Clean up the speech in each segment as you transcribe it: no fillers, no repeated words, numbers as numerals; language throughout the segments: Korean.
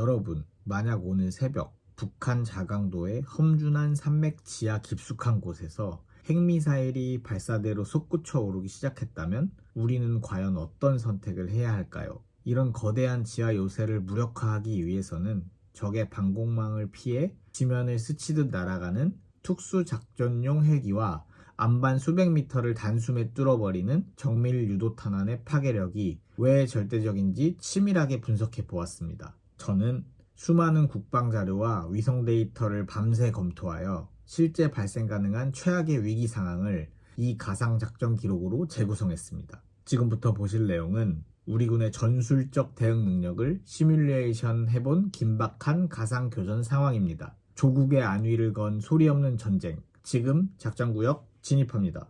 여러분, 만약 오늘 새벽 북한 자강도의 험준한 산맥 지하 깊숙한 곳에서 핵미사일이 발사대로 솟구쳐 오르기 시작했다면 우리는 과연 어떤 선택을 해야 할까요? 이런 거대한 지하 요새를 무력화하기 위해서는 적의 방공망을 피해 지면을 스치듯 날아가는 특수작전용 헬기와 안반 수백 미터를 단숨에 뚫어버리는 정밀 유도탄환의 파괴력이 왜 절대적인지 치밀하게 분석해 보았습니다. 저는 수많은 국방 자료와 위성 데이터를 밤새 검토하여 실제 발생 가능한 최악의 위기 상황을 이 가상 작전 기록으로 재구성했습니다. 지금부터 보실 내용은 우리 군의 전술적 대응 능력을 시뮬레이션 해본 긴박한 가상 교전 상황입니다. 조국의 안위를 건 소리 없는 전쟁, 지금 작전구역 진입합니다.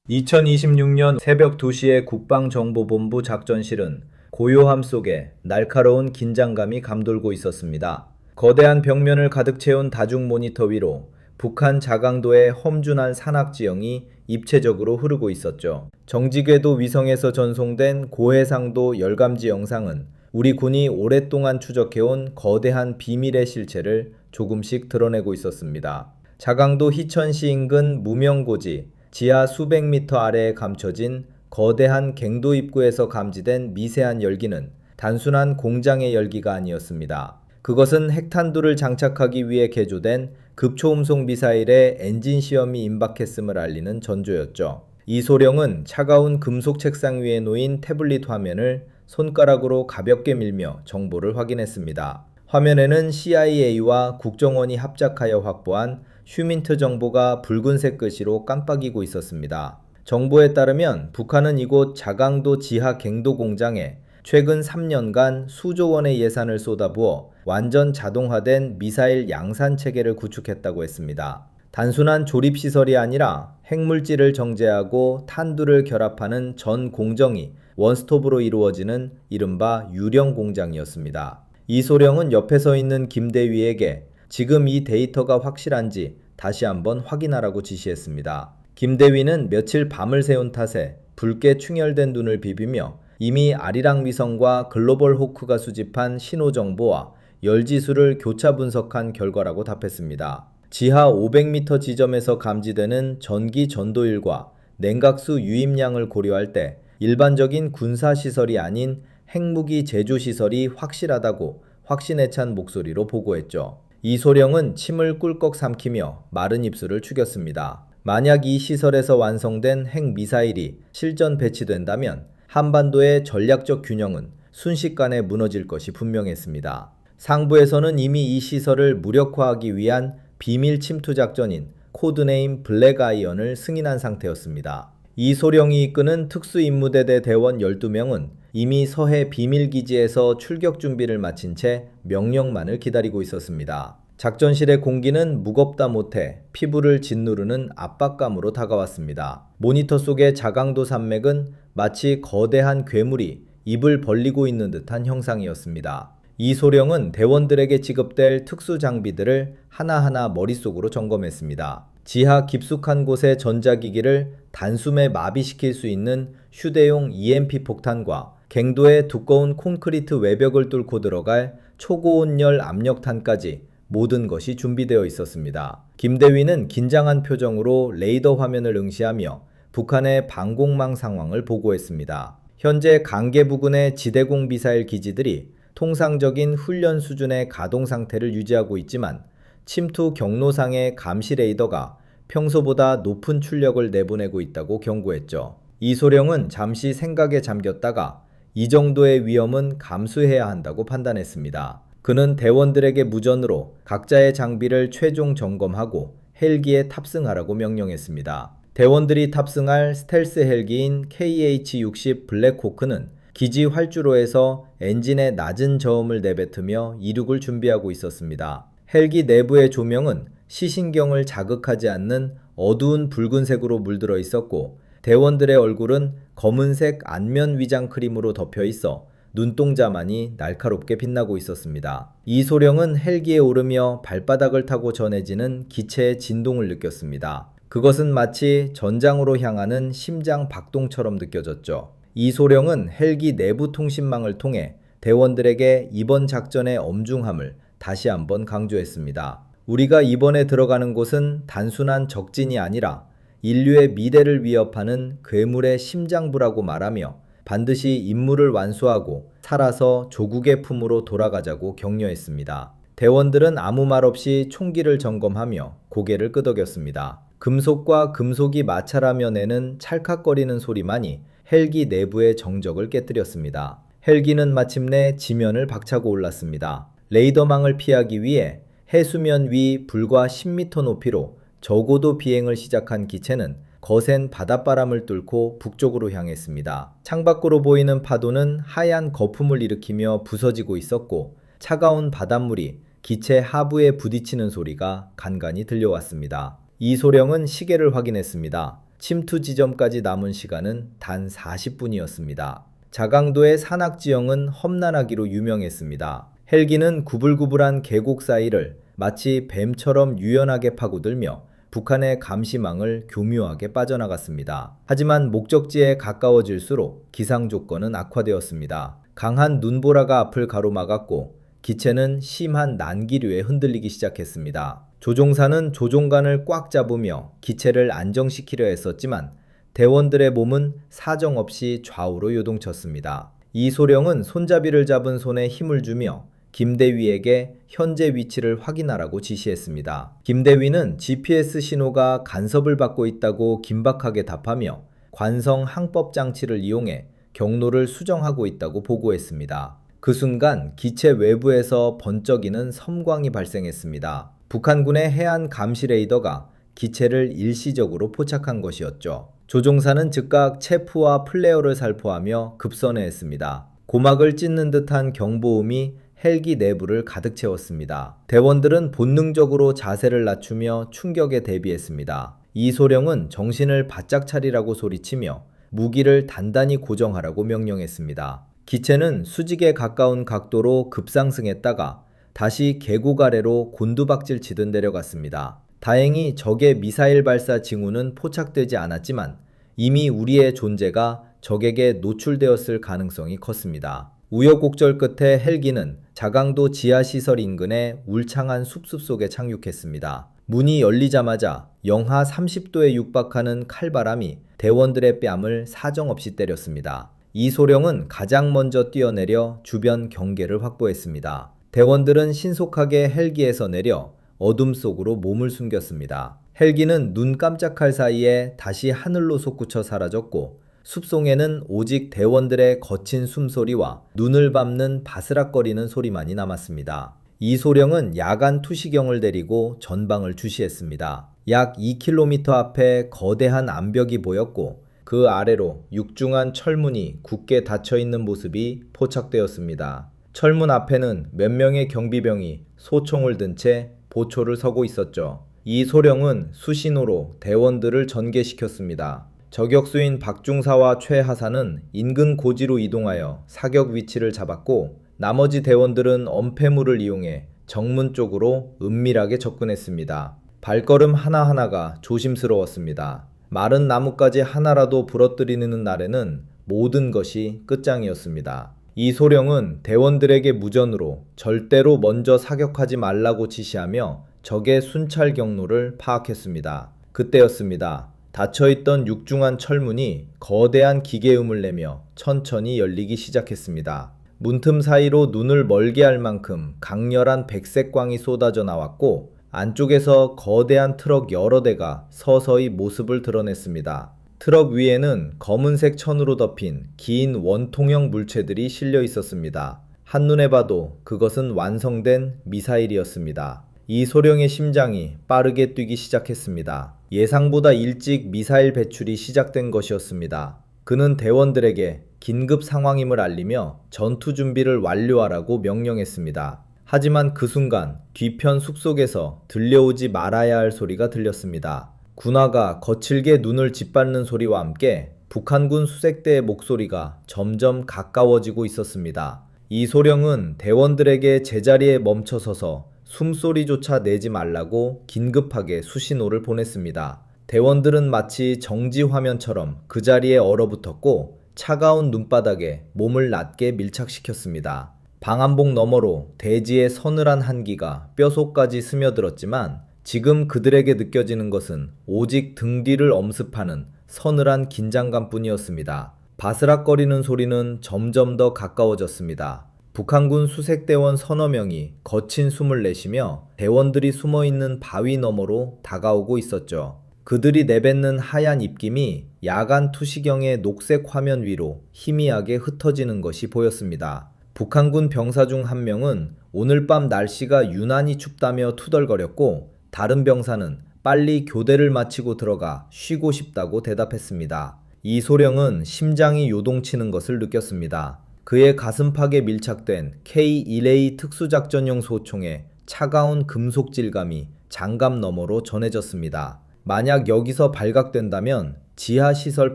2026년 새벽 2시의 국방정보본부 작전실은 고요함 속에 날카로운 긴장감이 감돌고 있었습니다. 거대한 벽면을 가득 채운 다중 모니터 위로 북한 자강도의 험준한 산악지형이 입체적으로 흐르고 있었죠. 정지궤도 위성에서 전송된 고해상도 열감지 영상은 우리 군이 오랫동안 추적해온 거대한 비밀의 실체를 조금씩 드러내고 있었습니다. 자강도 희천시 인근 무명고지 지하 수백 미터 아래에 감춰진 거대한 갱도 입구에서 감지된 미세한 열기는 단순한 공장의 열기가 아니었습니다. 그것은 핵탄두를 장착하기 위해 개조된 급초음속 미사일의 엔진 시험이 임박했음을 알리는 전조였죠. 이소령은 차가운 금속 책상 위에 놓인 태블릿 화면을 손가락으로 가볍게 밀며 정보를 확인했습니다. 화면에는 CIA와 국정원이 합작하여 확보한 휴민트 정보가 붉은색 글씨로 깜빡이고 있었습니다. 정보에 따르면 북한은 이곳 자강도 지하 갱도 공장에 최근 3년간 수조 원의 예산을 쏟아부어 완전 자동화된 미사일 양산 체계를 구축했다고 했습니다. 단순한 조립시설이 아니라 핵물질을 정제하고 탄두를 결합하는 전 공정이 원스톱으로 이루어지는 이른바 유령 공장이었습니다. 이소령은 옆에 서 있는 김대위에게 지금 이 데이터가 확실한지 다시 한번 확인하라고 지시했습니다. 김대위는 며칠 밤을 새운 탓에 붉게 충혈된 눈을 비비며 이미 아리랑 위성과 글로벌 호크가 수집한 신호 정보와 열지수를 교차 분석한 결과라고 답했습니다. 지하 500m 지점에서 감지되는 전기 전도율과 냉각수 유입량을 고려할 때 일반적인 군사시설이 아닌 핵무기 제조시설이 확실하다고 확신에 찬 목소리로 보고했죠. 이소령은 침을 꿀꺽 삼키며 마른 입술을 축였습니다. 만약 이 시설에서 완성된 핵미사일이 실전 배치된다면 한반도의 전략적 균형은 순식간에 무너질 것이 분명했습니다. 상부에서는 이미 이 시설을 무력화하기 위한 비밀 침투 작전인 코드네임 블랙아이언을 승인한 상태였습니다. 이소령이 이끄는 특수임무대대 대원 12명은 이미 서해 비밀기지에서 출격 준비를 마친 채 명령만을 기다리고 있었습니다. 작전실의 공기는 무겁다 못해 피부를 짓누르는 압박감으로 다가왔습니다. 모니터 속의 자강도 산맥은 마치 거대한 괴물이 입을 벌리고 있는 듯한 형상이었습니다. 이소령은 대원들에게 지급될 특수 장비들을 하나하나 머릿속으로 점검했습니다. 지하 깊숙한 곳의 전자기기를 단숨에 마비시킬 수 있는 휴대용 EMP 폭탄과 갱도의 두꺼운 콘크리트 외벽을 뚫고 들어갈 초고온열 압력탄까지 모든 것이 준비되어 있었습니다. 김대위는 긴장한 표정으로 레이더 화면을 응시하며 북한의 방공망 상황을 보고했습니다. 현재 강계 부근의 지대공 미사일 기지들이 통상적인 훈련 수준의 가동 상태를 유지하고 있지만 침투 경로상의 감시 레이더가 평소보다 높은 출력을 내보내고 있다고 경고했죠. 이소령은 잠시 생각에 잠겼다가 이 정도의 위험은 감수해야 한다고 판단했습니다. 그는 대원들에게 무전으로 각자의 장비를 최종 점검하고 헬기에 탑승하라고 명령했습니다. 대원들이 탑승할 스텔스 헬기인 KH-60 블랙호크는 기지 활주로에서 엔진의 낮은 저음을 내뱉으며 이륙을 준비하고 있었습니다. 헬기 내부의 조명은 시신경을 자극하지 않는 어두운 붉은색으로 물들어 있었고 대원들의 얼굴은 검은색 안면 위장 크림으로 덮여 있어 눈동자만이 날카롭게 빛나고 있었습니다. 이소령은 헬기에 오르며 발바닥을 타고 전해지는 기체의 진동을 느꼈습니다. 그것은 마치 전장으로 향하는 심장 박동처럼 느껴졌죠. 이소령은 헬기 내부 통신망을 통해 대원들에게 이번 작전의 엄중함을 다시 한번 강조했습니다. 우리가 이번에 들어가는 곳은 단순한 적진이 아니라 인류의 미래를 위협하는 괴물의 심장부라고 말하며 반드시 임무를 완수하고 살아서 조국의 품으로 돌아가자고 격려했습니다. 대원들은 아무 말 없이 총기를 점검하며 고개를 끄덕였습니다. 금속과 금속이 마찰하며 내는 찰칵거리는 소리만이 헬기 내부의 정적을 깨뜨렸습니다. 헬기는 마침내 지면을 박차고 올랐습니다. 레이더망을 피하기 위해 해수면 위 불과 10m 높이로 저고도 비행을 시작한 기체는 거센 바닷바람을 뚫고 북쪽으로 향했습니다. 창밖으로 보이는 파도는 하얀 거품을 일으키며 부서지고 있었고 차가운 바닷물이 기체 하부에 부딪히는 소리가 간간히 들려왔습니다. 이소령은 시계를 확인했습니다. 침투 지점까지 남은 시간은 단 40분이었습니다. 자강도의 산악지형은 험난하기로 유명했습니다. 헬기는 구불구불한 계곡 사이를 마치 뱀처럼 유연하게 파고들며 북한의 감시망을 교묘하게 빠져나갔습니다. 하지만 목적지에 가까워질수록 기상 조건은 악화되었습니다. 강한 눈보라가 앞을 가로막았고 기체는 심한 난기류에 흔들리기 시작했습니다. 조종사는 조종관을 꽉 잡으며 기체를 안정시키려 했었지만 대원들의 몸은 사정없이 좌우로 요동쳤습니다. 이소령은 손잡이를 잡은 손에 힘을 주며 김대위에게 현재 위치를 확인하라고 지시했습니다. 김대위는 GPS 신호가 간섭을 받고 있다고 긴박하게 답하며 관성 항법 장치를 이용해 경로를 수정하고 있다고 보고했습니다. 그 순간 기체 외부에서 번쩍이는 섬광이 발생했습니다. 북한군의 해안 감시 레이더가 기체를 일시적으로 포착한 것이었죠. 조종사는 즉각 체프와 플레어를 살포하며 급선회했습니다. 고막을 찢는 듯한 경보음이 헬기 내부를 가득 채웠습니다. 대원들은 본능적으로 자세를 낮추며 충격에 대비했습니다. 이소령은 정신을 바짝 차리라고 소리치며 무기를 단단히 고정하라고 명령했습니다. 기체는 수직에 가까운 각도로 급상승했다가 다시 계곡 아래로 곤두박질 치듯 내려갔습니다. 다행히 적의 미사일 발사 징후는 포착되지 않았지만 이미 우리의 존재가 적에게 노출되었을 가능성이 컸습니다. 우여곡절 끝에 헬기는 자강도 지하시설 인근의 울창한 숲 속에 착륙했습니다. 문이 열리자마자 영하 30도에 육박하는 칼바람이 대원들의 뺨을 사정없이 때렸습니다. 이소령은 가장 먼저 뛰어내려 주변 경계를 확보했습니다. 대원들은 신속하게 헬기에서 내려 어둠 속으로 몸을 숨겼습니다. 헬기는 눈 깜짝할 사이에 다시 하늘로 솟구쳐 사라졌고 숲속에는 오직 대원들의 거친 숨소리와 눈을 밟는 바스락거리는 소리만이 남았습니다. 이소령은 야간 투시경을 데리고 전방을 주시했습니다. 약 2km 앞에 거대한 암벽이 보였고 그 아래로 육중한 철문이 굳게 닫혀있는 모습이 포착되었습니다. 철문 앞에는 몇 명의 경비병이 소총을 든 채 보초를 서고 있었죠. 이소령은 수신호로 대원들을 전개시켰습니다. 저격수인 박중사와 최하사는 인근 고지로 이동하여 사격 위치를 잡았고 나머지 대원들은 엄폐물을 이용해 정문 쪽으로 은밀하게 접근했습니다. 발걸음 하나하나가 조심스러웠습니다. 마른 나뭇가지 하나라도 부러뜨리는 날에는 모든 것이 끝장이었습니다. 이소령은 대원들에게 무전으로 절대로 먼저 사격하지 말라고 지시하며 적의 순찰 경로를 파악했습니다. 그때였습니다. 닫혀있던 육중한 철문이 거대한 기계음을 내며 천천히 열리기 시작했습니다. 문틈 사이로 눈을 멀게 할 만큼 강렬한 백색광이 쏟아져 나왔고 안쪽에서 거대한 트럭 여러 대가 서서히 모습을 드러냈습니다. 트럭 위에는 검은색 천으로 덮인 긴 원통형 물체들이 실려 있었습니다. 한눈에 봐도 그것은 완성된 미사일이었습니다. 이소령의 심장이 빠르게 뛰기 시작했습니다. 예상보다 일찍 미사일 배출이 시작된 것이었습니다. 그는 대원들에게 긴급 상황임을 알리며 전투 준비를 완료하라고 명령했습니다. 하지만 그 순간 뒤편 숲속에서 들려오지 말아야 할 소리가 들렸습니다. 군화가 거칠게 눈을 짓밟는 소리와 함께 북한군 수색대의 목소리가 점점 가까워지고 있었습니다. 이소령은 대원들에게 제자리에 멈춰서서 숨소리조차 내지 말라고 긴급하게 수신호를 보냈습니다. 대원들은 마치 정지 화면처럼 그 자리에 얼어붙었고 차가운 눈바닥에 몸을 낮게 밀착시켰습니다. 방한복 너머로 대지의 서늘한 한기가 뼛속까지 스며들었지만 지금 그들에게 느껴지는 것은 오직 등 뒤를 엄습하는 서늘한 긴장감뿐이었습니다. 바스락거리는 소리는 점점 더 가까워졌습니다. 북한군 수색대원 서너 명이 거친 숨을 내쉬며 대원들이 숨어있는 바위 너머로 다가오고 있었죠. 그들이 내뱉는 하얀 입김이 야간 투시경의 녹색 화면 위로 희미하게 흩어지는 것이 보였습니다. 북한군 병사 중 한 명은 오늘 밤 날씨가 유난히 춥다며 투덜거렸고, 다른 병사는 빨리 교대를 마치고 들어가 쉬고 싶다고 대답했습니다. 이소령은 심장이 요동치는 것을 느꼈습니다. 그의 가슴팍에 밀착된 K1A 특수작전용 소총의 차가운 금속 질감이 장갑 너머로 전해졌습니다. 만약 여기서 발각된다면 지하시설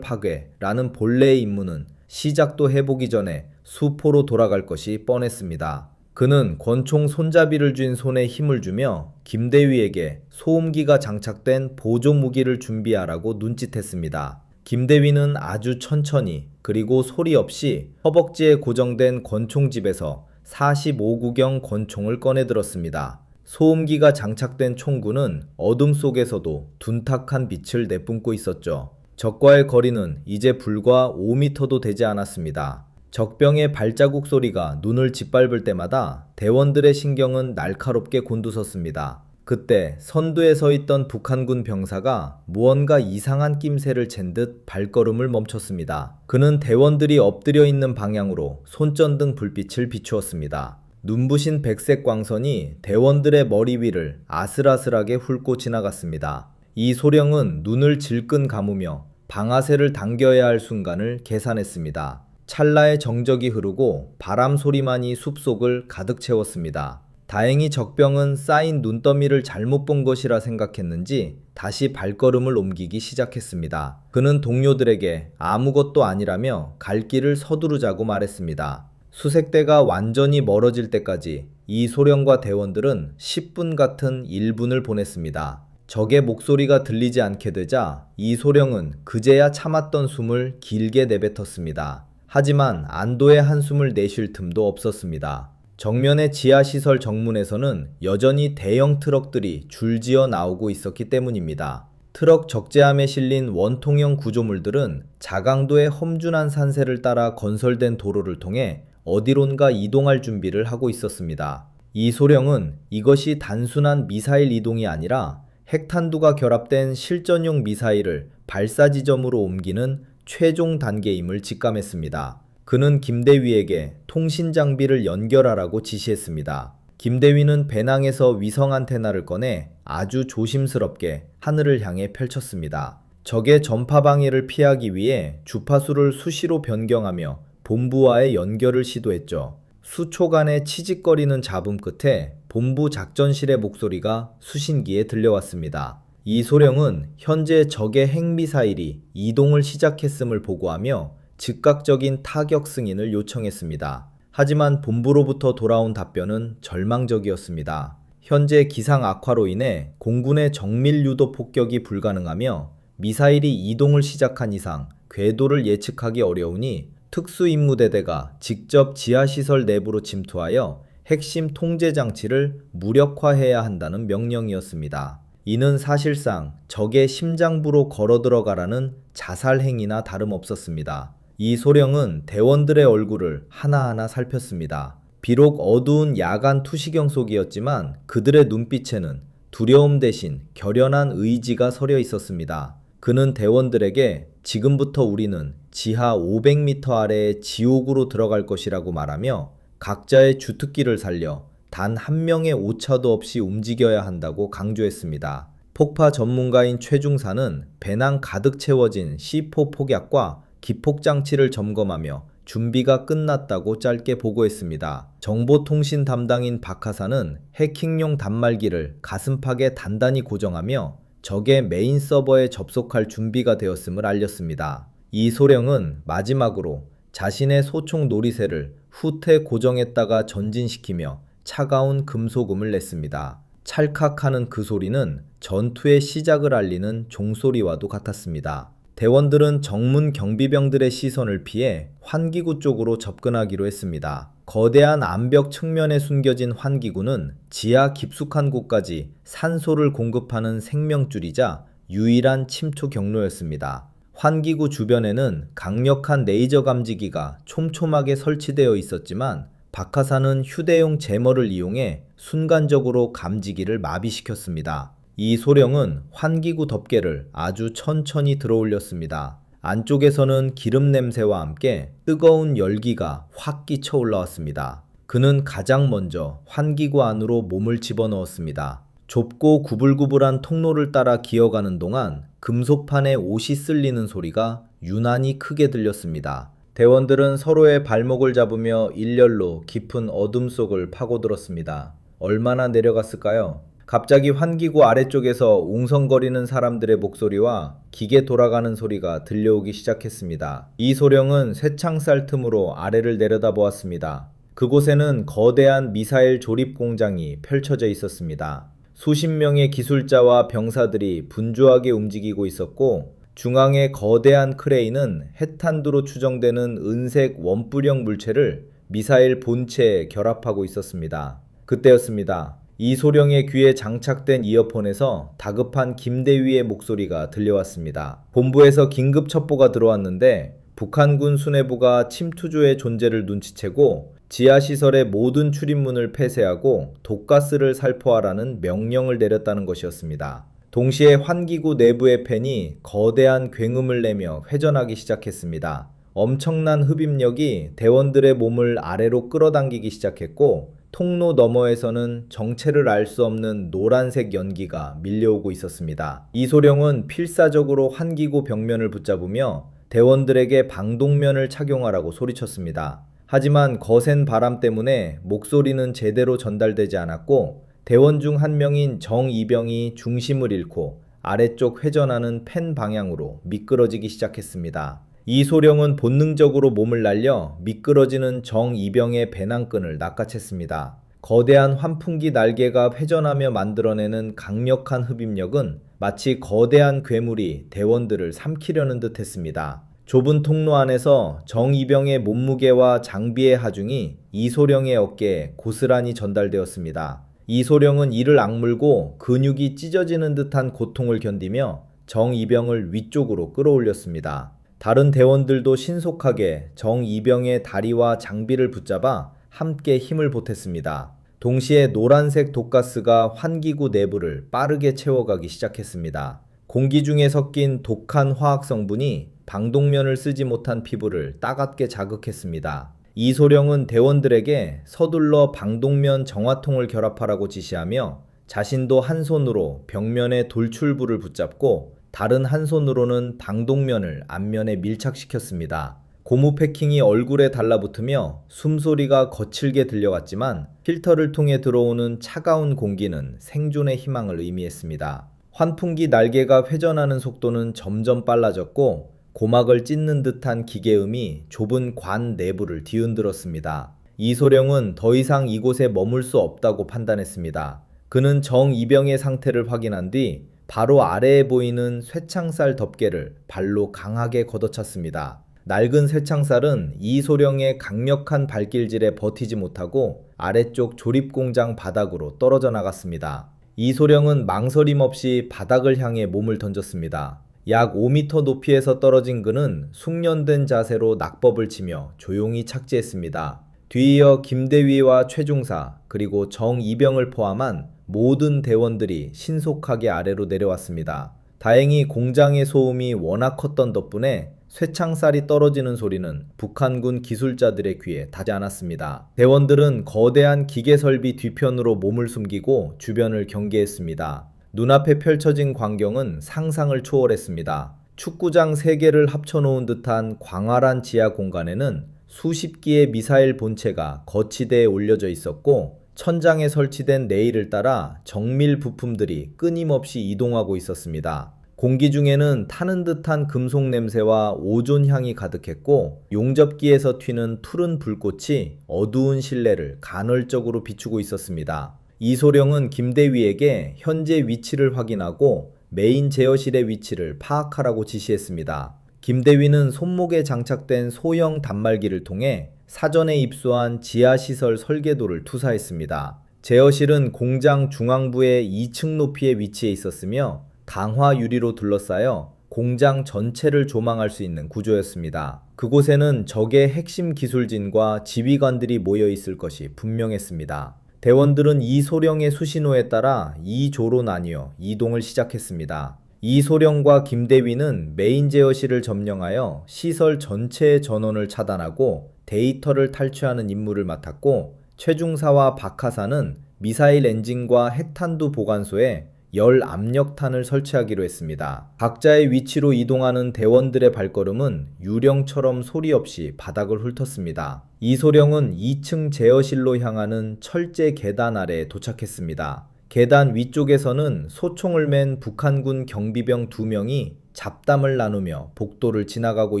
파괴라는 본래의 임무는 시작도 해보기 전에 수포로 돌아갈 것이 뻔했습니다. 그는 권총 손잡이를 쥔 손에 힘을 주며 김대위에게 소음기가 장착된 보조 무기를 준비하라고 눈짓했습니다. 김대위는 아주 천천히 그리고 소리 없이 허벅지에 고정된 권총집에서 45구경 권총을 꺼내들었습니다. 소음기가 장착된 총구는 어둠 속에서도 둔탁한 빛을 내뿜고 있었죠. 적과의 거리는 이제 불과 5m도 되지 않았습니다. 적병의 발자국 소리가 눈을 짓밟을 때마다 대원들의 신경은 날카롭게 곤두섰습니다. 그때 선두에 서 있던 북한군 병사가 무언가 이상한 낌새를 챈 듯 발걸음을 멈췄습니다. 그는 대원들이 엎드려 있는 방향으로 손전등 불빛을 비추었습니다. 눈부신 백색 광선이 대원들의 머리 위를 아슬아슬하게 훑고 지나갔습니다. 이소령은 눈을 질끈 감으며 방아쇠를 당겨야 할 순간을 계산했습니다. 찰나의 정적이 흐르고 바람 소리만이 숲속을 가득 채웠습니다. 다행히 적병은 쌓인 눈더미를 잘못 본 것이라 생각했는지 다시 발걸음을 옮기기 시작했습니다. 그는 동료들에게 아무것도 아니라며 갈 길을 서두르자고 말했습니다. 수색대가 완전히 멀어질 때까지 이소령과 대원들은 10분 같은 1분을 보냈습니다. 적의 목소리가 들리지 않게 되자 이소령은 그제야 참았던 숨을 길게 내뱉었습니다. 하지만 안도의 한숨을 내쉴 틈도 없었습니다. 정면의 지하시설 정문에서는 여전히 대형 트럭들이 줄지어 나오고 있었기 때문입니다. 트럭 적재함에 실린 원통형 구조물들은 자강도의 험준한 산세를 따라 건설된 도로를 통해 어디론가 이동할 준비를 하고 있었습니다. 이소령은 이것이 단순한 미사일 이동이 아니라 핵탄두가 결합된 실전용 미사일을 발사 지점으로 옮기는 최종 단계임을 직감했습니다. 그는 김대위에게 통신 장비를 연결하라고 지시했습니다. 김대위는 배낭에서 위성 안테나를 꺼내 아주 조심스럽게 하늘을 향해 펼쳤습니다. 적의 전파 방해를 피하기 위해 주파수를 수시로 변경하며 본부와의 연결을 시도했죠. 수초간의 치직거리는 잡음 끝에 본부 작전실의 목소리가 수신기에 들려왔습니다. 이소령은 현재 적의 핵미사일이 이동을 시작했음을 보고하며 즉각적인 타격 승인을 요청했습니다. 하지만 본부로부터 돌아온 답변은 절망적이었습니다. 현재 기상 악화로 인해 공군의 정밀 유도 폭격이 불가능하며 미사일이 이동을 시작한 이상 궤도를 예측하기 어려우니 특수임무대대가 직접 지하시설 내부로 침투하여 핵심 통제 장치를 무력화해야 한다는 명령이었습니다. 이는 사실상 적의 심장부로 걸어 들어가라는 자살 행위나 다름없었습니다. 이소령은 대원들의 얼굴을 하나하나 살폈습니다. 비록 어두운 야간 투시경 속이었지만 그들의 눈빛에는 두려움 대신 결연한 의지가 서려 있었습니다. 그는 대원들에게 지금부터 우리는 지하 500m 아래의 지옥으로 들어갈 것이라고 말하며 각자의 주특기를 살려 단 한 명의 오차도 없이 움직여야 한다고 강조했습니다. 폭파 전문가인 최중사는 배낭 가득 채워진 C4 폭약과 기폭장치를 점검하며 준비가 끝났다고 짧게 보고했습니다. 정보통신 담당인 박하사는 해킹용 단말기를 가슴팍에 단단히 고정하며 적의 메인 서버에 접속할 준비가 되었음을 알렸습니다. 이소령은 마지막으로 자신의 소총 놀이새를 후퇴 고정했다가 전진시키며 차가운 금소금을 냈습니다. 찰칵하는 그 소리는 전투의 시작을 알리는 종소리와도 같았습니다. 대원들은 정문 경비병들의 시선을 피해 환기구 쪽으로 접근하기로 했습니다. 거대한 암벽 측면에 숨겨진 환기구는 지하 깊숙한 곳까지 산소를 공급하는 생명줄이자 유일한 침투 경로였습니다. 환기구 주변에는 강력한 레이저 감지기가 촘촘하게 설치되어 있었지만 박하사는 휴대용 제머를 이용해 순간적으로 감지기를 마비시켰습니다. 이 소령은 환기구 덮개를 아주 천천히 들어올렸습니다. 안쪽에서는 기름 냄새와 함께 뜨거운 열기가 확 끼쳐 올라왔습니다. 그는 가장 먼저 환기구 안으로 몸을 집어넣었습니다. 좁고 구불구불한 통로를 따라 기어가는 동안 금속판에 옷이 쓸리는 소리가 유난히 크게 들렸습니다. 대원들은 서로의 발목을 잡으며 일렬로 깊은 어둠 속을 파고들었습니다. 얼마나 내려갔을까요? 갑자기 환기구 아래쪽에서 웅성거리는 사람들의 목소리와 기계 돌아가는 소리가 들려오기 시작했습니다. 이 소령은 쇠창살 틈으로 아래를 내려다보았습니다. 그곳에는 거대한 미사일 조립 공장이 펼쳐져 있었습니다. 수십 명의 기술자와 병사들이 분주하게 움직이고 있었고, 중앙의 거대한 크레인은 해탄두로 추정되는 은색 원뿔형 물체를 미사일 본체에 결합하고 있었습니다. 그때였습니다. 이 소령의 귀에 장착된 이어폰에서 다급한 김대위의 목소리가 들려왔습니다. 본부에서 긴급 첩보가 들어왔는데 북한군 수뇌부가 침투조의 존재를 눈치채고 지하시설의 모든 출입문을 폐쇄하고 독가스를 살포하라는 명령을 내렸다는 것이었습니다. 동시에 환기구 내부의 팬이 거대한 굉음을 내며 회전하기 시작했습니다. 엄청난 흡입력이 대원들의 몸을 아래로 끌어당기기 시작했고, 통로 너머에서는 정체를 알 수 없는 노란색 연기가 밀려오고 있었습니다. 이 소령은 필사적으로 환기구 벽면을 붙잡으며 대원들에게 방독면을 착용하라고 소리쳤습니다. 하지만 거센 바람 때문에 목소리는 제대로 전달되지 않았고, 대원 중 한 명인 정이병이 중심을 잃고 아래쪽 회전하는 팬 방향으로 미끄러지기 시작했습니다. 이 소령은 본능적으로 몸을 날려 미끄러지는 정이병의 배낭끈을 낚아챘습니다. 거대한 환풍기 날개가 회전하며 만들어내는 강력한 흡입력은 마치 거대한 괴물이 대원들을 삼키려는 듯 했습니다. 좁은 통로 안에서 정이병의 몸무게와 장비의 하중이 이소령의 어깨에 고스란히 전달되었습니다. 이소령은 이를 악물고 근육이 찢어지는 듯한 고통을 견디며 정이병을 위쪽으로 끌어올렸습니다. 다른 대원들도 신속하게 정이병의 다리와 장비를 붙잡아 함께 힘을 보탰습니다. 동시에 노란색 독가스가 환기구 내부를 빠르게 채워가기 시작했습니다. 공기 중에 섞인 독한 화학 성분이 방독면을 쓰지 못한 피부를 따갑게 자극했습니다. 이소령은 대원들에게 서둘러 방독면 정화통을 결합하라고 지시하며 자신도 한 손으로 벽면의 돌출부를 붙잡고 다른 한 손으로는 방독면을 앞면에 밀착시켰습니다. 고무 패킹이 얼굴에 달라붙으며 숨소리가 거칠게 들려왔지만 필터를 통해 들어오는 차가운 공기는 생존의 희망을 의미했습니다. 환풍기 날개가 회전하는 속도는 점점 빨라졌고 고막을 찢는 듯한 기계음이 좁은 관 내부를 뒤흔들었습니다. 이소령은 더 이상 이곳에 머물 수 없다고 판단했습니다. 그는 정이병의 상태를 확인한 뒤 바로 아래에 보이는 쇠창살 덮개를 발로 강하게 걷어찼습니다. 낡은 쇠창살은 이소령의 강력한 발길질에 버티지 못하고 아래쪽 조립공장 바닥으로 떨어져 나갔습니다. 이소령은 망설임 없이 바닥을 향해 몸을 던졌습니다. 약 5m 높이에서 떨어진 그는 숙련된 자세로 낙법을 치며 조용히 착지했습니다. 뒤이어 김대위와 최중사 그리고 정이병을 포함한 모든 대원들이 신속하게 아래로 내려왔습니다. 다행히 공장의 소음이 워낙 컸던 덕분에 쇠창살이 떨어지는 소리는 북한군 기술자들의 귀에 닿지 않았습니다. 대원들은 거대한 기계설비 뒤편으로 몸을 숨기고 주변을 경계했습니다. 눈앞에 펼쳐진 광경은 상상을 초월했습니다. 축구장 3개를 합쳐놓은 듯한 광활한 지하 공간에는 수십 기의 미사일 본체가 거치대에 올려져 있었고, 천장에 설치된 레일을 따라 정밀 부품들이 끊임없이 이동하고 있었습니다. 공기 중에는 타는 듯한 금속 냄새와 오존 향이 가득했고, 용접기에서 튀는 푸른 불꽃이 어두운 실내를 간헐적으로 비추고 있었습니다. 이소령은 김대위에게 현재 위치를 확인하고 메인 제어실의 위치를 파악하라고 지시했습니다. 김대위는 손목에 장착된 소형 단말기를 통해 사전에 입수한 지하시설 설계도를 투사했습니다. 제어실은 공장 중앙부의 2층 높이에 위치해 있었으며 강화 유리로 둘러싸여 공장 전체를 조망할 수 있는 구조였습니다. 그곳에는 적의 핵심 기술진과 지휘관들이 모여 있을 것이 분명했습니다. 대원들은 이소령의 수신호에 따라 2조로 나뉘어 이동을 시작했습니다. 이소령과 김대위는 메인 제어실을 점령하여 시설 전체의 전원을 차단하고 데이터를 탈취하는 임무를 맡았고, 최중사와 박하사는 미사일 엔진과 핵탄두 보관소에 열 압력탄을 설치하기로 했습니다. 각자의 위치로 이동하는 대원들의 발걸음은 유령처럼 소리 없이 바닥을 훑었습니다. 이소령은 2층 제어실로 향하는 철제 계단 아래에 도착했습니다. 계단 위쪽에서는 소총을 맨 북한군 경비병 2명이 잡담을 나누며 복도를 지나가고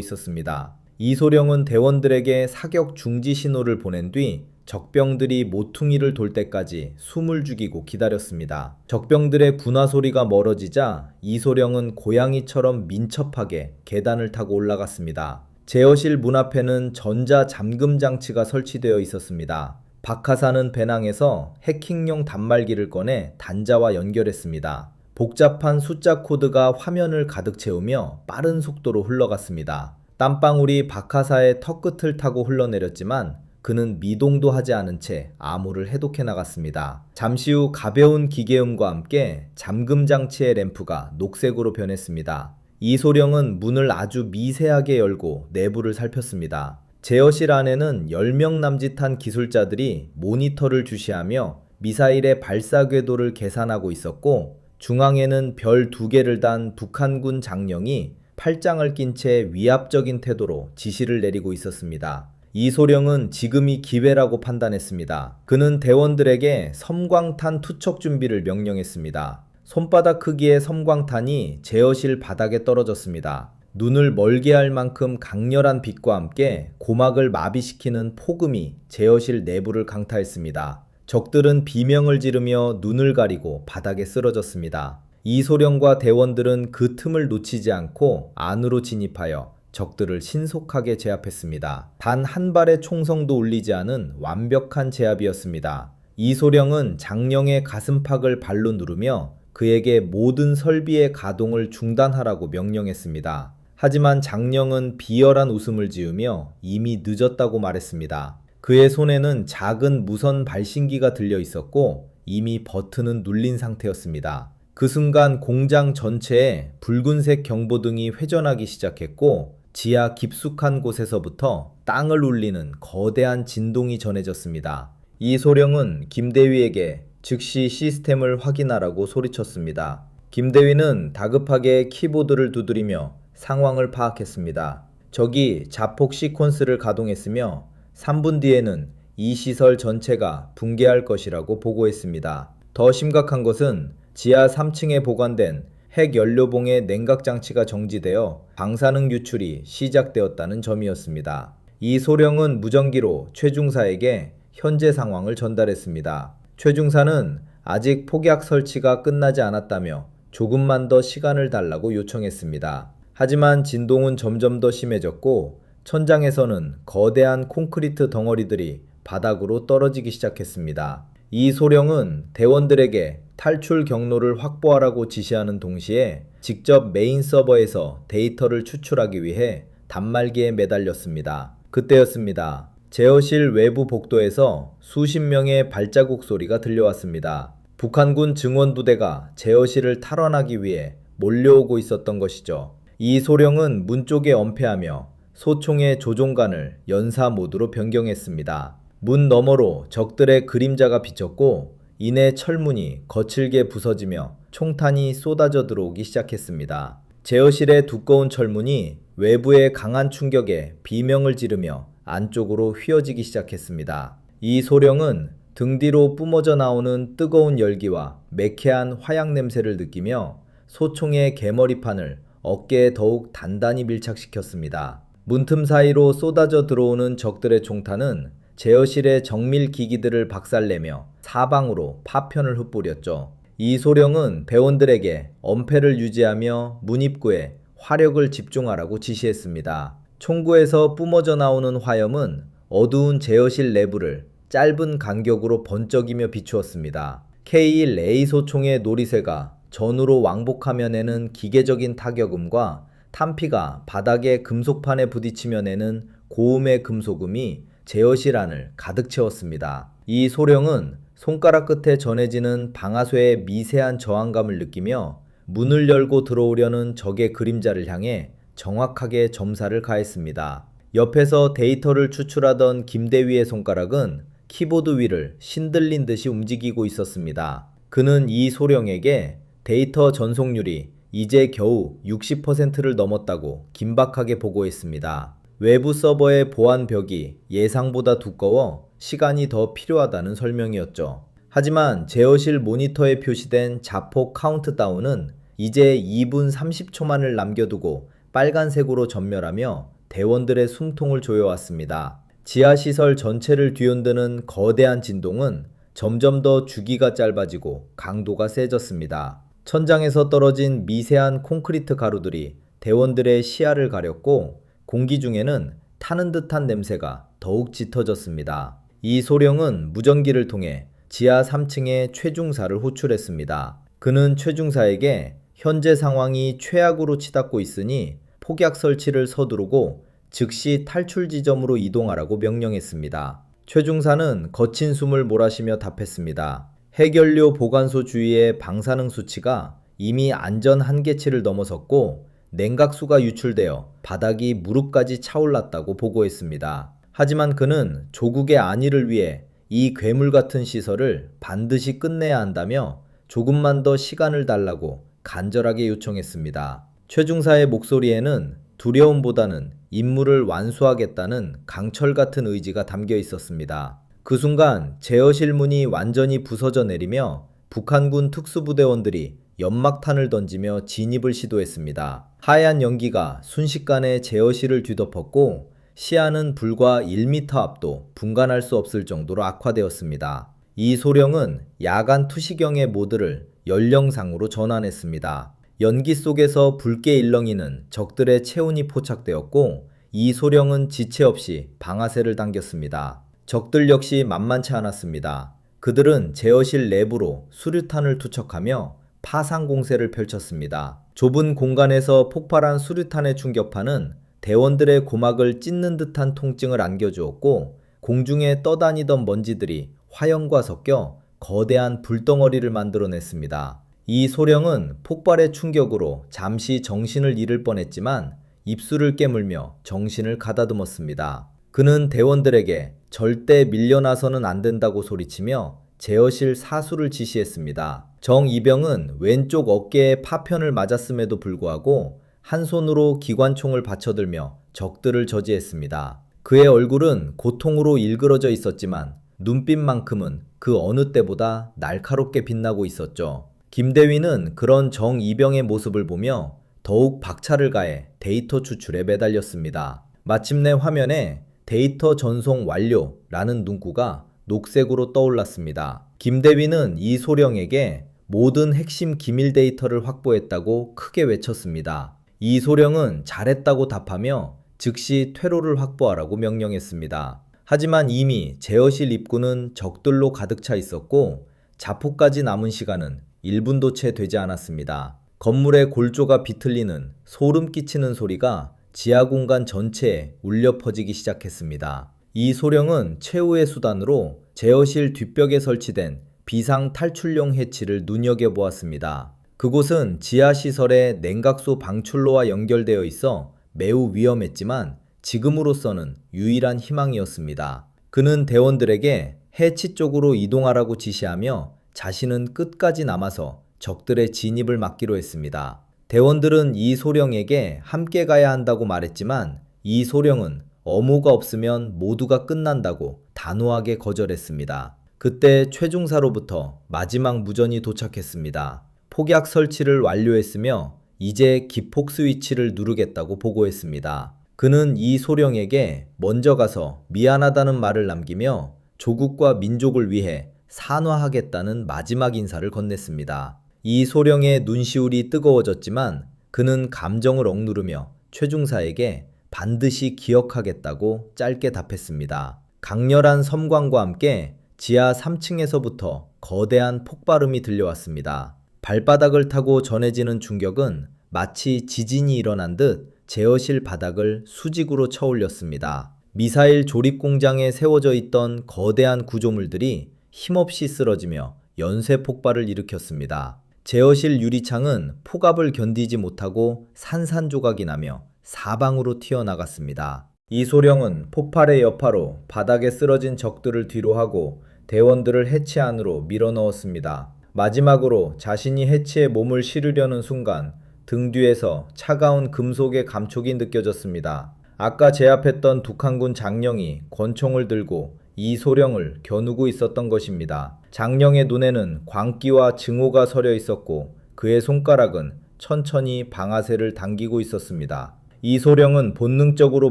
있었습니다. 이소령은 대원들에게 사격 중지 신호를 보낸 뒤 적병들이 모퉁이를 돌 때까지 숨을 죽이고 기다렸습니다. 적병들의 군화 소리가 멀어지자 이소령은 고양이처럼 민첩하게 계단을 타고 올라갔습니다. 제어실 문 앞에는 전자 잠금 장치가 설치되어 있었습니다. 박하사는 배낭에서 해킹용 단말기를 꺼내 단자와 연결했습니다. 복잡한 숫자 코드가 화면을 가득 채우며 빠른 속도로 흘러갔습니다. 땀방울이 박하사의 턱끝을 타고 흘러내렸지만 그는 미동도 하지 않은 채 암호를 해독해 나갔습니다. 잠시 후 가벼운 기계음과 함께 잠금 장치의 램프가 녹색으로 변했습니다. 이소령은 문을 아주 미세하게 열고 내부를 살폈습니다. 제어실 안에는 10명 남짓한 기술자들이 모니터를 주시하며 미사일의 발사 궤도를 계산하고 있었고, 중앙에는 별 2개를 단 북한군 장령이 팔짱을 낀 채 위압적인 태도로 지시를 내리고 있었습니다. 이소령은 지금이 기회라고 판단했습니다. 그는 대원들에게 섬광탄 투척 준비를 명령했습니다. 손바닥 크기의 섬광탄이 제어실 바닥에 떨어졌습니다. 눈을 멀게 할 만큼 강렬한 빛과 함께 고막을 마비시키는 폭음이 제어실 내부를 강타했습니다. 적들은 비명을 지르며 눈을 가리고 바닥에 쓰러졌습니다. 이소령과 대원들은 그 틈을 놓치지 않고 안으로 진입하여 적들을 신속하게 제압했습니다. 단 한 발의 총성도 울리지 않은 완벽한 제압이었습니다. 이소령은 장령의 가슴팍을 발로 누르며 그에게 모든 설비의 가동을 중단하라고 명령했습니다. 하지만 장령은 비열한 웃음을 지으며 이미 늦었다고 말했습니다. 그의 손에는 작은 무선 발신기가 들려 있었고 이미 버튼은 눌린 상태였습니다. 그 순간 공장 전체에 붉은색 경보등이 회전하기 시작했고, 지하 깊숙한 곳에서부터 땅을 울리는 거대한 진동이 전해졌습니다. 이소령은 김대위에게 즉시 시스템을 확인하라고 소리쳤습니다. 김대위는 다급하게 키보드를 두드리며 상황을 파악했습니다. 적이 자폭 시퀀스를 가동했으며 3분 뒤에는 이 시설 전체가 붕괴할 것이라고 보고했습니다. 더 심각한 것은 지하 3층에 보관된 핵 연료봉의 냉각 장치가 정지되어 방사능 유출이 시작되었다는 점이었습니다. 이소령은 무전기로 최중사에게 현재 상황을 전달했습니다. 최중사는 아직 폭약 설치가 끝나지 않았다며 조금만 더 시간을 달라고 요청했습니다. 하지만 진동은 점점 더 심해졌고 천장에서는 거대한 콘크리트 덩어리들이 바닥으로 떨어지기 시작했습니다. 이소령은 대원들에게 탈출 경로를 확보하라고 지시하는 동시에 직접 메인 서버에서 데이터를 추출하기 위해 단말기에 매달렸습니다. 그때였습니다. 제어실 외부 복도에서 수십 명의 발자국 소리가 들려왔습니다. 북한군 증원부대가 제어실을 탈환하기 위해 몰려오고 있었던 것이죠. 이소령은 문 쪽에 엄폐하며 소총의 조종관을 연사 모드로 변경했습니다. 문 너머로 적들의 그림자가 비쳤고 이내 철문이 거칠게 부서지며 총탄이 쏟아져 들어오기 시작했습니다. 제어실의 두꺼운 철문이 외부의 강한 충격에 비명을 지르며 안쪽으로 휘어지기 시작했습니다. 이소령은 등 뒤로 뿜어져 나오는 뜨거운 열기와 매캐한 화약 냄새를 느끼며 소총의 개머리판을 어깨에 더욱 단단히 밀착시켰습니다. 문틈 사이로 쏟아져 들어오는 적들의 총탄은 제어실의 정밀 기기들을 박살내며 사방으로 파편을 흩뿌렸죠. 이 소령은 대원들에게 엄폐를 유지하며 문 입구에 화력을 집중하라고 지시했습니다. 총구에서 뿜어져 나오는 화염은 어두운 제어실 내부를 짧은 간격으로 번쩍이며 비추었습니다. K1A 소총의 노리쇠가 전으로 왕복하며 내는 기계적인 타격음과 탄피가 바닥의 금속판에 부딪히며 내는 고음의 금속음이 제어실 안을 가득 채웠습니다. 이 소령은 손가락 끝에 전해지는 방아쇠의 미세한 저항감을 느끼며 문을 열고 들어오려는 적의 그림자를 향해 정확하게 점사를 가했습니다. 옆에서 데이터를 추출하던 김대위의 손가락은 키보드 위를 신들린 듯이 움직이고 있었습니다. 그는 이 소령에게 데이터 전송률이 이제 겨우 60%를 넘었다고 긴박하게 보고했습니다. 외부 서버의 보안 벽이 예상보다 두꺼워 시간이 더 필요하다는 설명이었죠. 하지만 제어실 모니터에 표시된 자폭 카운트다운은 이제 2분 30초만을 남겨두고 빨간색으로 전멸하며 대원들의 숨통을 조여왔습니다. 지하시설 전체를 뒤흔드는 거대한 진동은 점점 더 주기가 짧아지고 강도가 세졌습니다. 천장에서 떨어진 미세한 콘크리트 가루들이 대원들의 시야를 가렸고 공기 중에는 타는 듯한 냄새가 더욱 짙어졌습니다. 이 소령은 무전기를 통해 지하 3층에 최중사를 호출했습니다. 그는 최중사에게 현재 상황이 최악으로 치닫고 있으니 폭약 설치를 서두르고 즉시 탈출 지점으로 이동하라고 명령했습니다. 최중사는 거친 숨을 몰아쉬며 답했습니다. 해결료 보관소 주위의 방사능 수치가 이미 안전 한계치를 넘어섰고 냉각수가 유출되어 바닥이 무릎까지 차올랐다고 보고했습니다. 하지만 그는 조국의 안위를 위해 이 괴물 같은 시설을 반드시 끝내야 한다며 조금만 더 시간을 달라고 간절하게 요청했습니다. 최중사의 목소리에는 두려움보다는 임무를 완수하겠다는 강철 같은 의지가 담겨 있었습니다. 그 순간 제어실 문이 완전히 부서져 내리며 북한군 특수부대원들이 연막탄을 던지며 진입을 시도했습니다. 하얀 연기가 순식간에 제어실을 뒤덮었고 시야는 불과 1m 앞도 분간할 수 없을 정도로 악화되었습니다. 이 소령은 야간 투시경의 모드를 연령상으로 전환했습니다. 연기 속에서 붉게 일렁이는 적들의 체온이 포착되었고 이 소령은 지체 없이 방아쇠를 당겼습니다. 적들 역시 만만치 않았습니다. 그들은 제어실 내부로 수류탄을 투척하며 파상 공세를 펼쳤습니다. 좁은 공간에서 폭발한 수류탄의 충격파는 대원들의 고막을 찢는 듯한 통증을 안겨주었고 공중에 떠다니던 먼지들이 화염과 섞여 거대한 불덩어리를 만들어냈습니다. 이 소령은 폭발의 충격으로 잠시 정신을 잃을 뻔했지만 입술을 깨물며 정신을 가다듬었습니다. 그는 대원들에게 절대 밀려나서는 안 된다고 소리치며 제어실 사수를 지시했습니다. 정이병은 왼쪽 어깨에 파편을 맞았음에도 불구하고 한 손으로 기관총을 받쳐들며 적들을 저지했습니다. 그의 얼굴은 고통으로 일그러져 있었지만 눈빛만큼은 그 어느 때보다 날카롭게 빛나고 있었죠. 김대위는 그런 정이병의 모습을 보며 더욱 박차를 가해 데이터 추출에 매달렸습니다. 마침내 화면에 데이터 전송 완료라는 문구가 녹색으로 떠올랐습니다. 김대위는 이 소령에게 모든 핵심 기밀 데이터를 확보했다고 크게 외쳤습니다. 이 소령은 잘했다고 답하며 즉시 퇴로를 확보하라고 명령했습니다. 하지만 이미 제어실 입구는 적들로 가득 차 있었고 자포까지 남은 시간은 1분도 채 되지 않았습니다. 건물의 골조가 비틀리는 소름 끼치는 소리가 지하 공간 전체에 울려 퍼지기 시작했습니다. 이 소령은 최후의 수단으로 제어실 뒷벽에 설치된 비상 탈출용 해치를 눈여겨보았습니다. 그곳은 지하시설의 냉각수 방출로와 연결되어 있어 매우 위험했지만 지금으로서는 유일한 희망이었습니다. 그는 대원들에게 해치 쪽으로 이동하라고 지시하며 자신은 끝까지 남아서 적들의 진입을 막기로 했습니다. 대원들은 이 소령에게 함께 가야 한다고 말했지만 이 소령은 어무가 없으면 모두가 끝난다고 단호하게 거절했습니다. 그때 최중사로부터 마지막 무전이 도착했습니다. 폭약 설치를 완료했으며 이제 기폭 스위치를 누르겠다고 보고했습니다. 그는 이 소령에게 먼저 가서 미안하다는 말을 남기며 조국과 민족을 위해 산화하겠다는 마지막 인사를 건넸습니다. 이소령의 눈시울이 뜨거워졌지만 그는 감정을 억누르며 최중사에게 반드시 기억하겠다고 짧게 답했습니다. 강렬한 섬광과 함께 지하 3층에서부터 거대한 폭발음이 들려왔습니다. 발바닥을 타고 전해지는 충격은 마치 지진이 일어난 듯 제어실 바닥을 수직으로 쳐올렸습니다. 미사일 조립 공장에 세워져 있던 거대한 구조물들이 힘없이 쓰러지며 연쇄 폭발을 일으켰습니다. 제어실 유리창은 폭압을 견디지 못하고 산산조각이 나며 사방으로 튀어나갔습니다. 이소령은 폭발의 여파로 바닥에 쓰러진 적들을 뒤로하고 대원들을 해치 안으로 밀어넣었습니다. 마지막으로 자신이 해치에 몸을 실으려는 순간 등 뒤에서 차가운 금속의 감촉이 느껴졌습니다. 아까 제압했던 북한군 장령이 권총을 들고 이소령을 겨누고 있었던 것입니다. 장령의 눈에는 광기와 증오가 서려 있었고 그의 손가락은 천천히 방아쇠를 당기고 있었습니다. 이소령은 본능적으로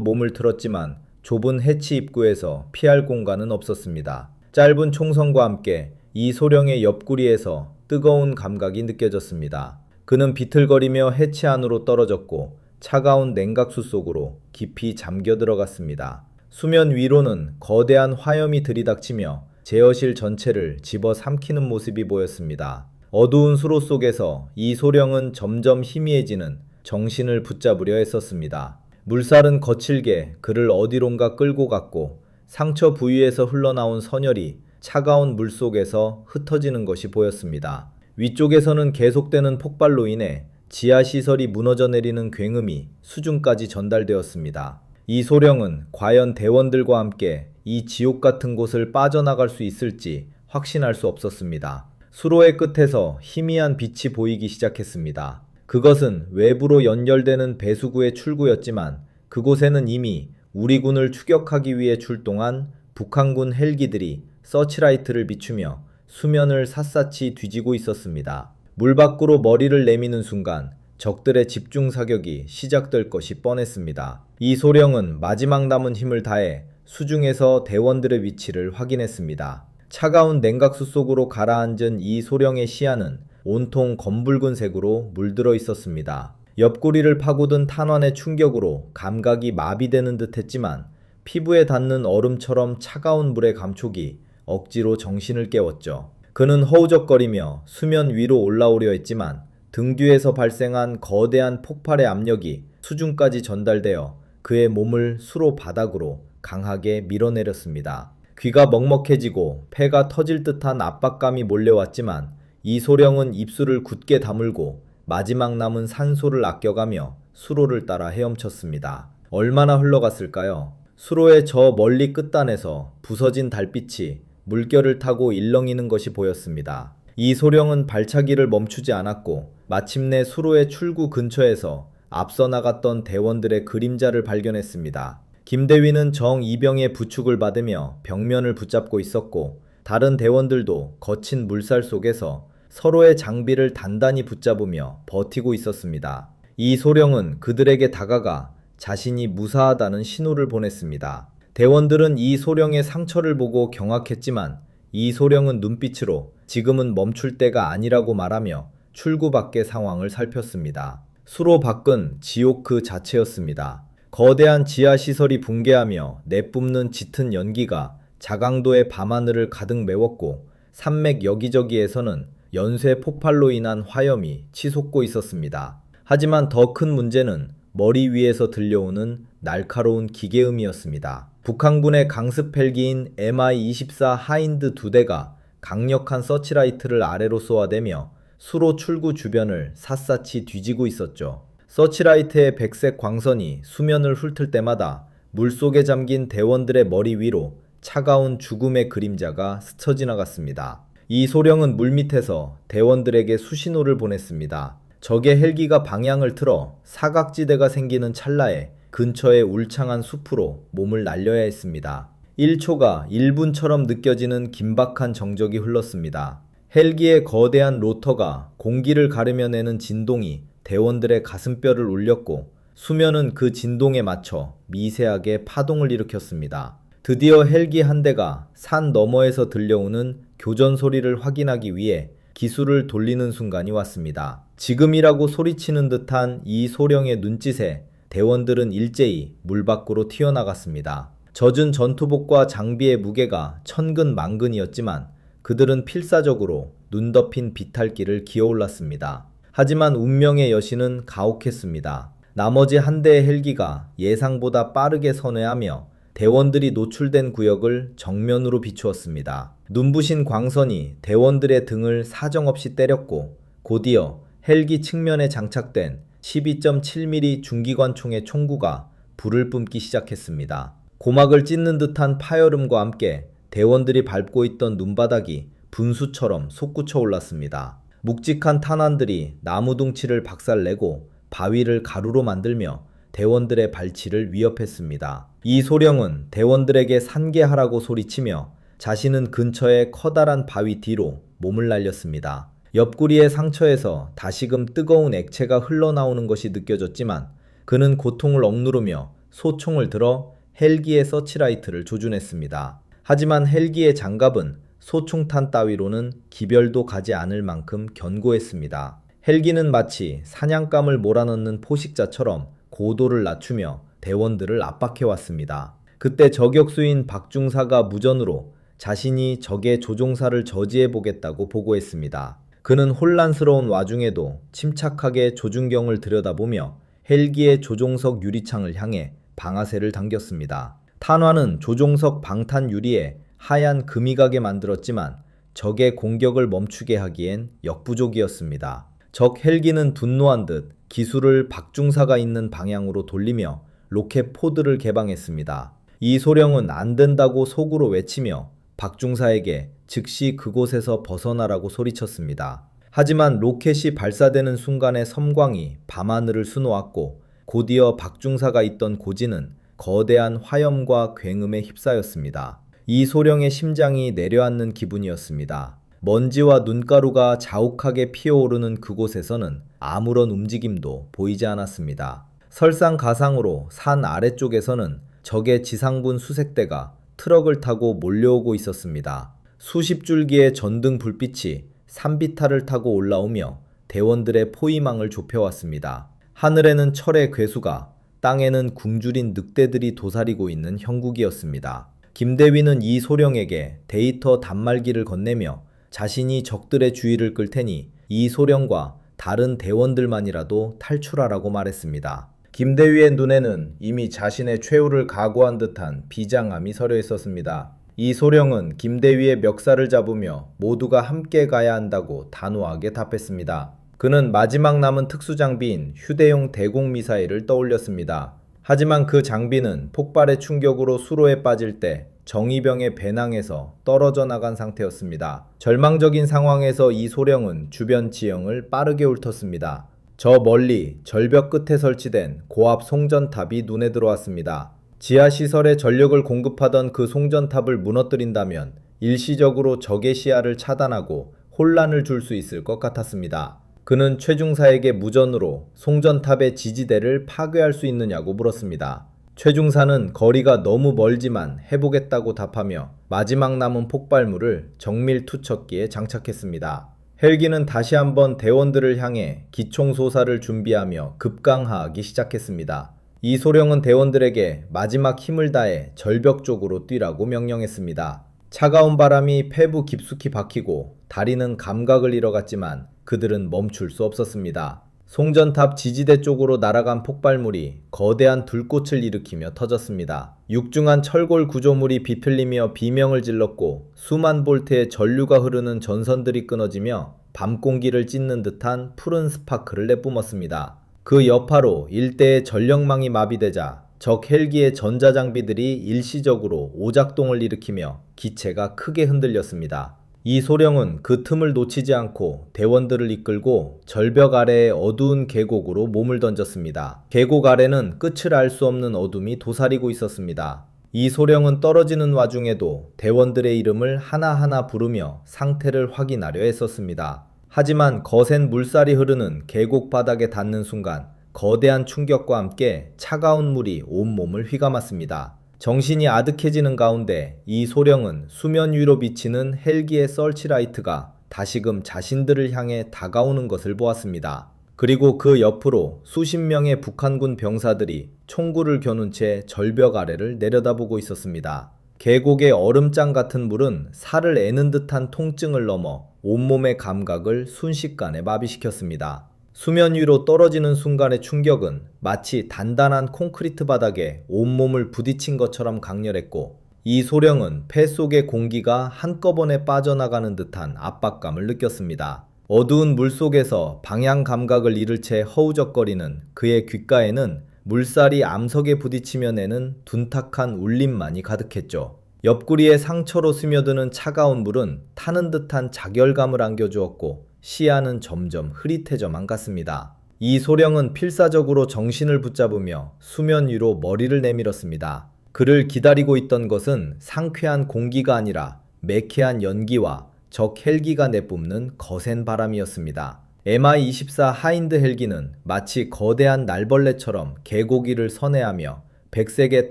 몸을 틀었지만 좁은 해치 입구에서 피할 공간은 없었습니다. 짧은 총성과 함께 이소령의 옆구리에서 뜨거운 감각이 느껴졌습니다. 그는 비틀거리며 해치 안으로 떨어졌고 차가운 냉각수 속으로 깊이 잠겨 들어갔습니다. 수면 위로는 거대한 화염이 들이닥치며 제어실 전체를 집어삼키는 모습이 보였습니다. 어두운 수로 속에서 이소령은 점점 희미해지는 정신을 붙잡으려 했었습니다. 물살은 거칠게 그를 어디론가 끌고 갔고 상처 부위에서 흘러나온 선혈이 차가운 물 속에서 흩어지는 것이 보였습니다. 위쪽에서는 계속되는 폭발로 인해 지하시설이 무너져 내리는 굉음이 수중까지 전달되었습니다. 이소령은 과연 대원들과 함께 이 지옥 같은 곳을 빠져나갈 수 있을지 확신할 수 없었습니다. 수로의 끝에서 희미한 빛이 보이기 시작했습니다. 그것은 외부로 연결되는 배수구의 출구였지만 그곳에는 이미 우리 군을 추격하기 위해 출동한 북한군 헬기들이 서치라이트를 비추며 수면을 샅샅이 뒤지고 있었습니다. 물 밖으로 머리를 내미는 순간 적들의 집중 사격이 시작될 것이 뻔했습니다. 이소령은 마지막 남은 힘을 다해 수중에서 대원들의 위치를 확인했습니다. 차가운 냉각수 속으로 가라앉은 이소령의 시야는 온통 검붉은 색으로 물들어 있었습니다. 옆구리를 파고든 탄환의 충격으로 감각이 마비되는 듯 했지만 피부에 닿는 얼음처럼 차가운 물의 감촉이 억지로 정신을 깨웠죠. 그는 허우적거리며 수면 위로 올라오려 했지만 등 뒤에서 발생한 거대한 폭발의 압력이 수중까지 전달되어 그의 몸을 수로 바닥으로 강하게 밀어내렸습니다. 귀가 먹먹해지고 폐가 터질 듯한 압박감이 몰려왔지만 이소령은 입술을 굳게 다물고 마지막 남은 산소를 아껴가며 수로를 따라 헤엄쳤습니다. 얼마나 흘러갔을까요? 수로의 저 멀리 끝단에서 부서진 달빛이 물결을 타고 일렁이는 것이 보였습니다. 이소령은 발차기를 멈추지 않았고 마침내 수로의 출구 근처에서 앞서 나갔던 대원들의 그림자를 발견했습니다. 김대위는 정이병의 부축을 받으며 벽면을 붙잡고 있었고 다른 대원들도 거친 물살 속에서 서로의 장비를 단단히 붙잡으며 버티고 있었습니다. 이소령은 그들에게 다가가 자신이 무사하다는 신호를 보냈습니다. 대원들은 이소령의 상처를 보고 경악했지만 이소령은 눈빛으로 지금은 멈출 때가 아니라고 말하며 출구 밖의 상황을 살폈습니다. 수로 밖은 지옥 그 자체였습니다. 거대한 지하시설이 붕괴하며 내뿜는 짙은 연기가 자강도의 밤하늘을 가득 메웠고 산맥 여기저기에서는 연쇄 폭발로 인한 화염이 치솟고 있었습니다. 하지만 더 큰 문제는 머리 위에서 들려오는 날카로운 기계음이었습니다. 북한군의 강습 헬기인 Mi-24 하인드 2대가 강력한 서치라이트를 아래로 쏘아대며 수로 출구 주변을 샅샅이 뒤지고 있었죠. 서치라이트의 백색 광선이 수면을 훑을 때마다 물속에 잠긴 대원들의 머리 위로 차가운 죽음의 그림자가 스쳐 지나갔습니다. 이소령은 물밑에서 대원들에게 수신호를 보냈습니다. 적의 헬기가 방향을 틀어 사각지대가 생기는 찰나에 근처의 울창한 숲으로 몸을 날려야 했습니다. 1초가 1분처럼 느껴지는 긴박한 정적이 흘렀습니다. 헬기의 거대한 로터가 공기를 가르며 내는 진동이 대원들의 가슴뼈를 울렸고 수면은 그 진동에 맞춰 미세하게 파동을 일으켰습니다. 드디어 헬기 한 대가 산 너머에서 들려오는 교전 소리를 확인하기 위해 기술을 돌리는 순간이 왔습니다. 지금이라고 소리치는 듯한 이 소령의 눈짓에 대원들은 일제히 물 밖으로 튀어나갔습니다. 젖은 전투복과 장비의 무게가 천근만근이었지만 그들은 필사적으로 눈 덮인 비탈길을 기어올랐습니다. 하지만 운명의 여신은 가혹했습니다. 나머지 한 대의 헬기가 예상보다 빠르게 선회하며 대원들이 노출된 구역을 정면으로 비추었습니다. 눈부신 광선이 대원들의 등을 사정없이 때렸고 곧이어 헬기 측면에 장착된 12.7mm 중기관총의 총구가 불을 뿜기 시작했습니다. 고막을 찢는 듯한 파열음과 함께 대원들이 밟고 있던 눈바닥이 분수처럼 솟구쳐 올랐습니다. 묵직한 탄환들이 나무 둥치를 박살내고 바위를 가루로 만들며 대원들의 발치를 위협했습니다. 이 소령은 대원들에게 산계하라고 소리치며 자신은 근처의 커다란 바위 뒤로 몸을 날렸습니다. 옆구리의 상처에서 다시금 뜨거운 액체가 흘러나오는 것이 느껴졌지만 그는 고통을 억누르며 소총을 들어 헬기의 서치라이트를 조준했습니다. 하지만 헬기의 장갑은 소총탄 따위로는 기별도 가지 않을 만큼 견고했습니다. 헬기는 마치 사냥감을 몰아넣는 포식자처럼 고도를 낮추며 대원들을 압박해왔습니다. 그때 저격수인 박중사가 무전으로 자신이 적의 조종사를 저지해보겠다고 보고했습니다. 그는 혼란스러운 와중에도 침착하게 조준경을 들여다보며 헬기의 조종석 유리창을 향해 방아쇠를 당겼습니다. 탄환은 조종석 방탄 유리에 하얀 금이 가게 만들었지만 적의 공격을 멈추게 하기엔 역부족이었습니다. 적 헬기는 분노한 듯 기술을 박중사가 있는 방향으로 돌리며 로켓 포드를 개방했습니다. 이 소령은 안 된다고 속으로 외치며 박중사에게 즉시 그곳에서 벗어나라고 소리쳤습니다. 하지만 로켓이 발사되는 순간의 섬광이 밤하늘을 수놓았고 곧이어 박중사가 있던 고지는 거대한 화염과 굉음에 휩싸였습니다. 이 소령의 심장이 내려앉는 기분이었습니다. 먼지와 눈가루가 자욱하게 피어오르는 그곳에서는 아무런 움직임도 보이지 않았습니다. 설상가상으로 산 아래쪽에서는 적의 지상군 수색대가 트럭을 타고 몰려오고 있었습니다. 수십 줄기의 전등 불빛이 산비탈을 타고 올라오며 대원들의 포위망을 좁혀왔습니다. 하늘에는 철의 괴수가, 땅에는 굶주린 늑대들이 도사리고 있는 형국이었습니다. 김대위는 이 소령에게 데이터 단말기를 건네며 자신이 적들의 주의를 끌 테니 이 소령과 다른 대원들만이라도 탈출하라고 말했습니다. 김대위의 눈에는 이미 자신의 최후를 각오한 듯한 비장함이 서려 있었습니다. 이 소령은 김대위의 멱살을 잡으며 모두가 함께 가야 한다고 단호하게 답했습니다. 그는 마지막 남은 특수장비인 휴대용 대공미사일을 떠올렸습니다. 하지만 그 장비는 폭발의 충격으로 수로에 빠질 때 정의병의 배낭에서 떨어져 나간 상태였습니다. 절망적인 상황에서 이 소령은 주변 지형을 빠르게 훑었습니다. 저 멀리 절벽 끝에 설치된 고압 송전탑이 눈에 들어왔습니다. 지하시설에 전력을 공급하던 그 송전탑을 무너뜨린다면 일시적으로 적의 시야를 차단하고 혼란을 줄 수 있을 것 같았습니다. 그는 최중사에게 무전으로 송전탑의 지지대를 파괴할 수 있느냐고 물었습니다. 최중사는 거리가 너무 멀지만 해보겠다고 답하며 마지막 남은 폭발물을 정밀 투척기에 장착했습니다. 헬기는 다시 한번 대원들을 향해 기총소사를 준비하며 급강하하기 시작했습니다. 이 소령은 대원들에게 마지막 힘을 다해 절벽 쪽으로 뛰라고 명령했습니다. 차가운 바람이 폐부 깊숙이 박히고 다리는 감각을 잃어갔지만 그들은 멈출 수 없었습니다. 송전탑 지지대 쪽으로 날아간 폭발물이 거대한 불꽃을 일으키며 터졌습니다. 육중한 철골 구조물이 비틀리며 비명을 질렀고 수만 볼트의 전류가 흐르는 전선들이 끊어지며 밤 공기를 찢는 듯한 푸른 스파크를 내뿜었습니다. 그 여파로 일대의 전력망이 마비되자 적 헬기의 전자장비들이 일시적으로 오작동을 일으키며 기체가 크게 흔들렸습니다. 이 소령은 그 틈을 놓치지 않고 대원들을 이끌고 절벽 아래의 어두운 계곡으로 몸을 던졌습니다. 계곡 아래는 끝을 알 수 없는 어둠이 도사리고 있었습니다. 이 소령은 떨어지는 와중에도 대원들의 이름을 하나하나 부르며 상태를 확인하려 했었습니다. 하지만 거센 물살이 흐르는 계곡 바닥에 닿는 순간 거대한 충격과 함께 차가운 물이 온몸을 휘감았습니다. 정신이 아득해지는 가운데 이 소령은 수면 위로 비치는 헬기의 서치라이트가 다시금 자신들을 향해 다가오는 것을 보았습니다. 그리고 그 옆으로 수십 명의 북한군 병사들이 총구를 겨눈 채 절벽 아래를 내려다보고 있었습니다. 계곡의 얼음장 같은 물은 살을 애는 듯한 통증을 넘어 온몸의 감각을 순식간에 마비시켰습니다. 수면 위로 떨어지는 순간의 충격은 마치 단단한 콘크리트 바닥에 온몸을 부딪힌 것처럼 강렬했고, 이 소령은 폐 속의 공기가 한꺼번에 빠져나가는 듯한 압박감을 느꼈습니다. 어두운 물속에서 방향 감각을 잃을 채 허우적거리는 그의 귓가에는 물살이 암석에 부딪히며 내는 둔탁한 울림만이 가득했죠. 옆구리에 상처로 스며드는 차가운 물은 타는 듯한 자결감을 안겨주었고, 시야는 점점 흐릿해져만 갔습니다. 이 소령은 필사적으로 정신을 붙잡으며 수면 위로 머리를 내밀었습니다. 그를 기다리고 있던 것은 상쾌한 공기가 아니라 매캐한 연기와 적 헬기가 내뿜는 거센 바람이었습니다. MI-24 하인드 헬기는 마치 거대한 날벌레처럼 계곡 위를 선회하며 백색의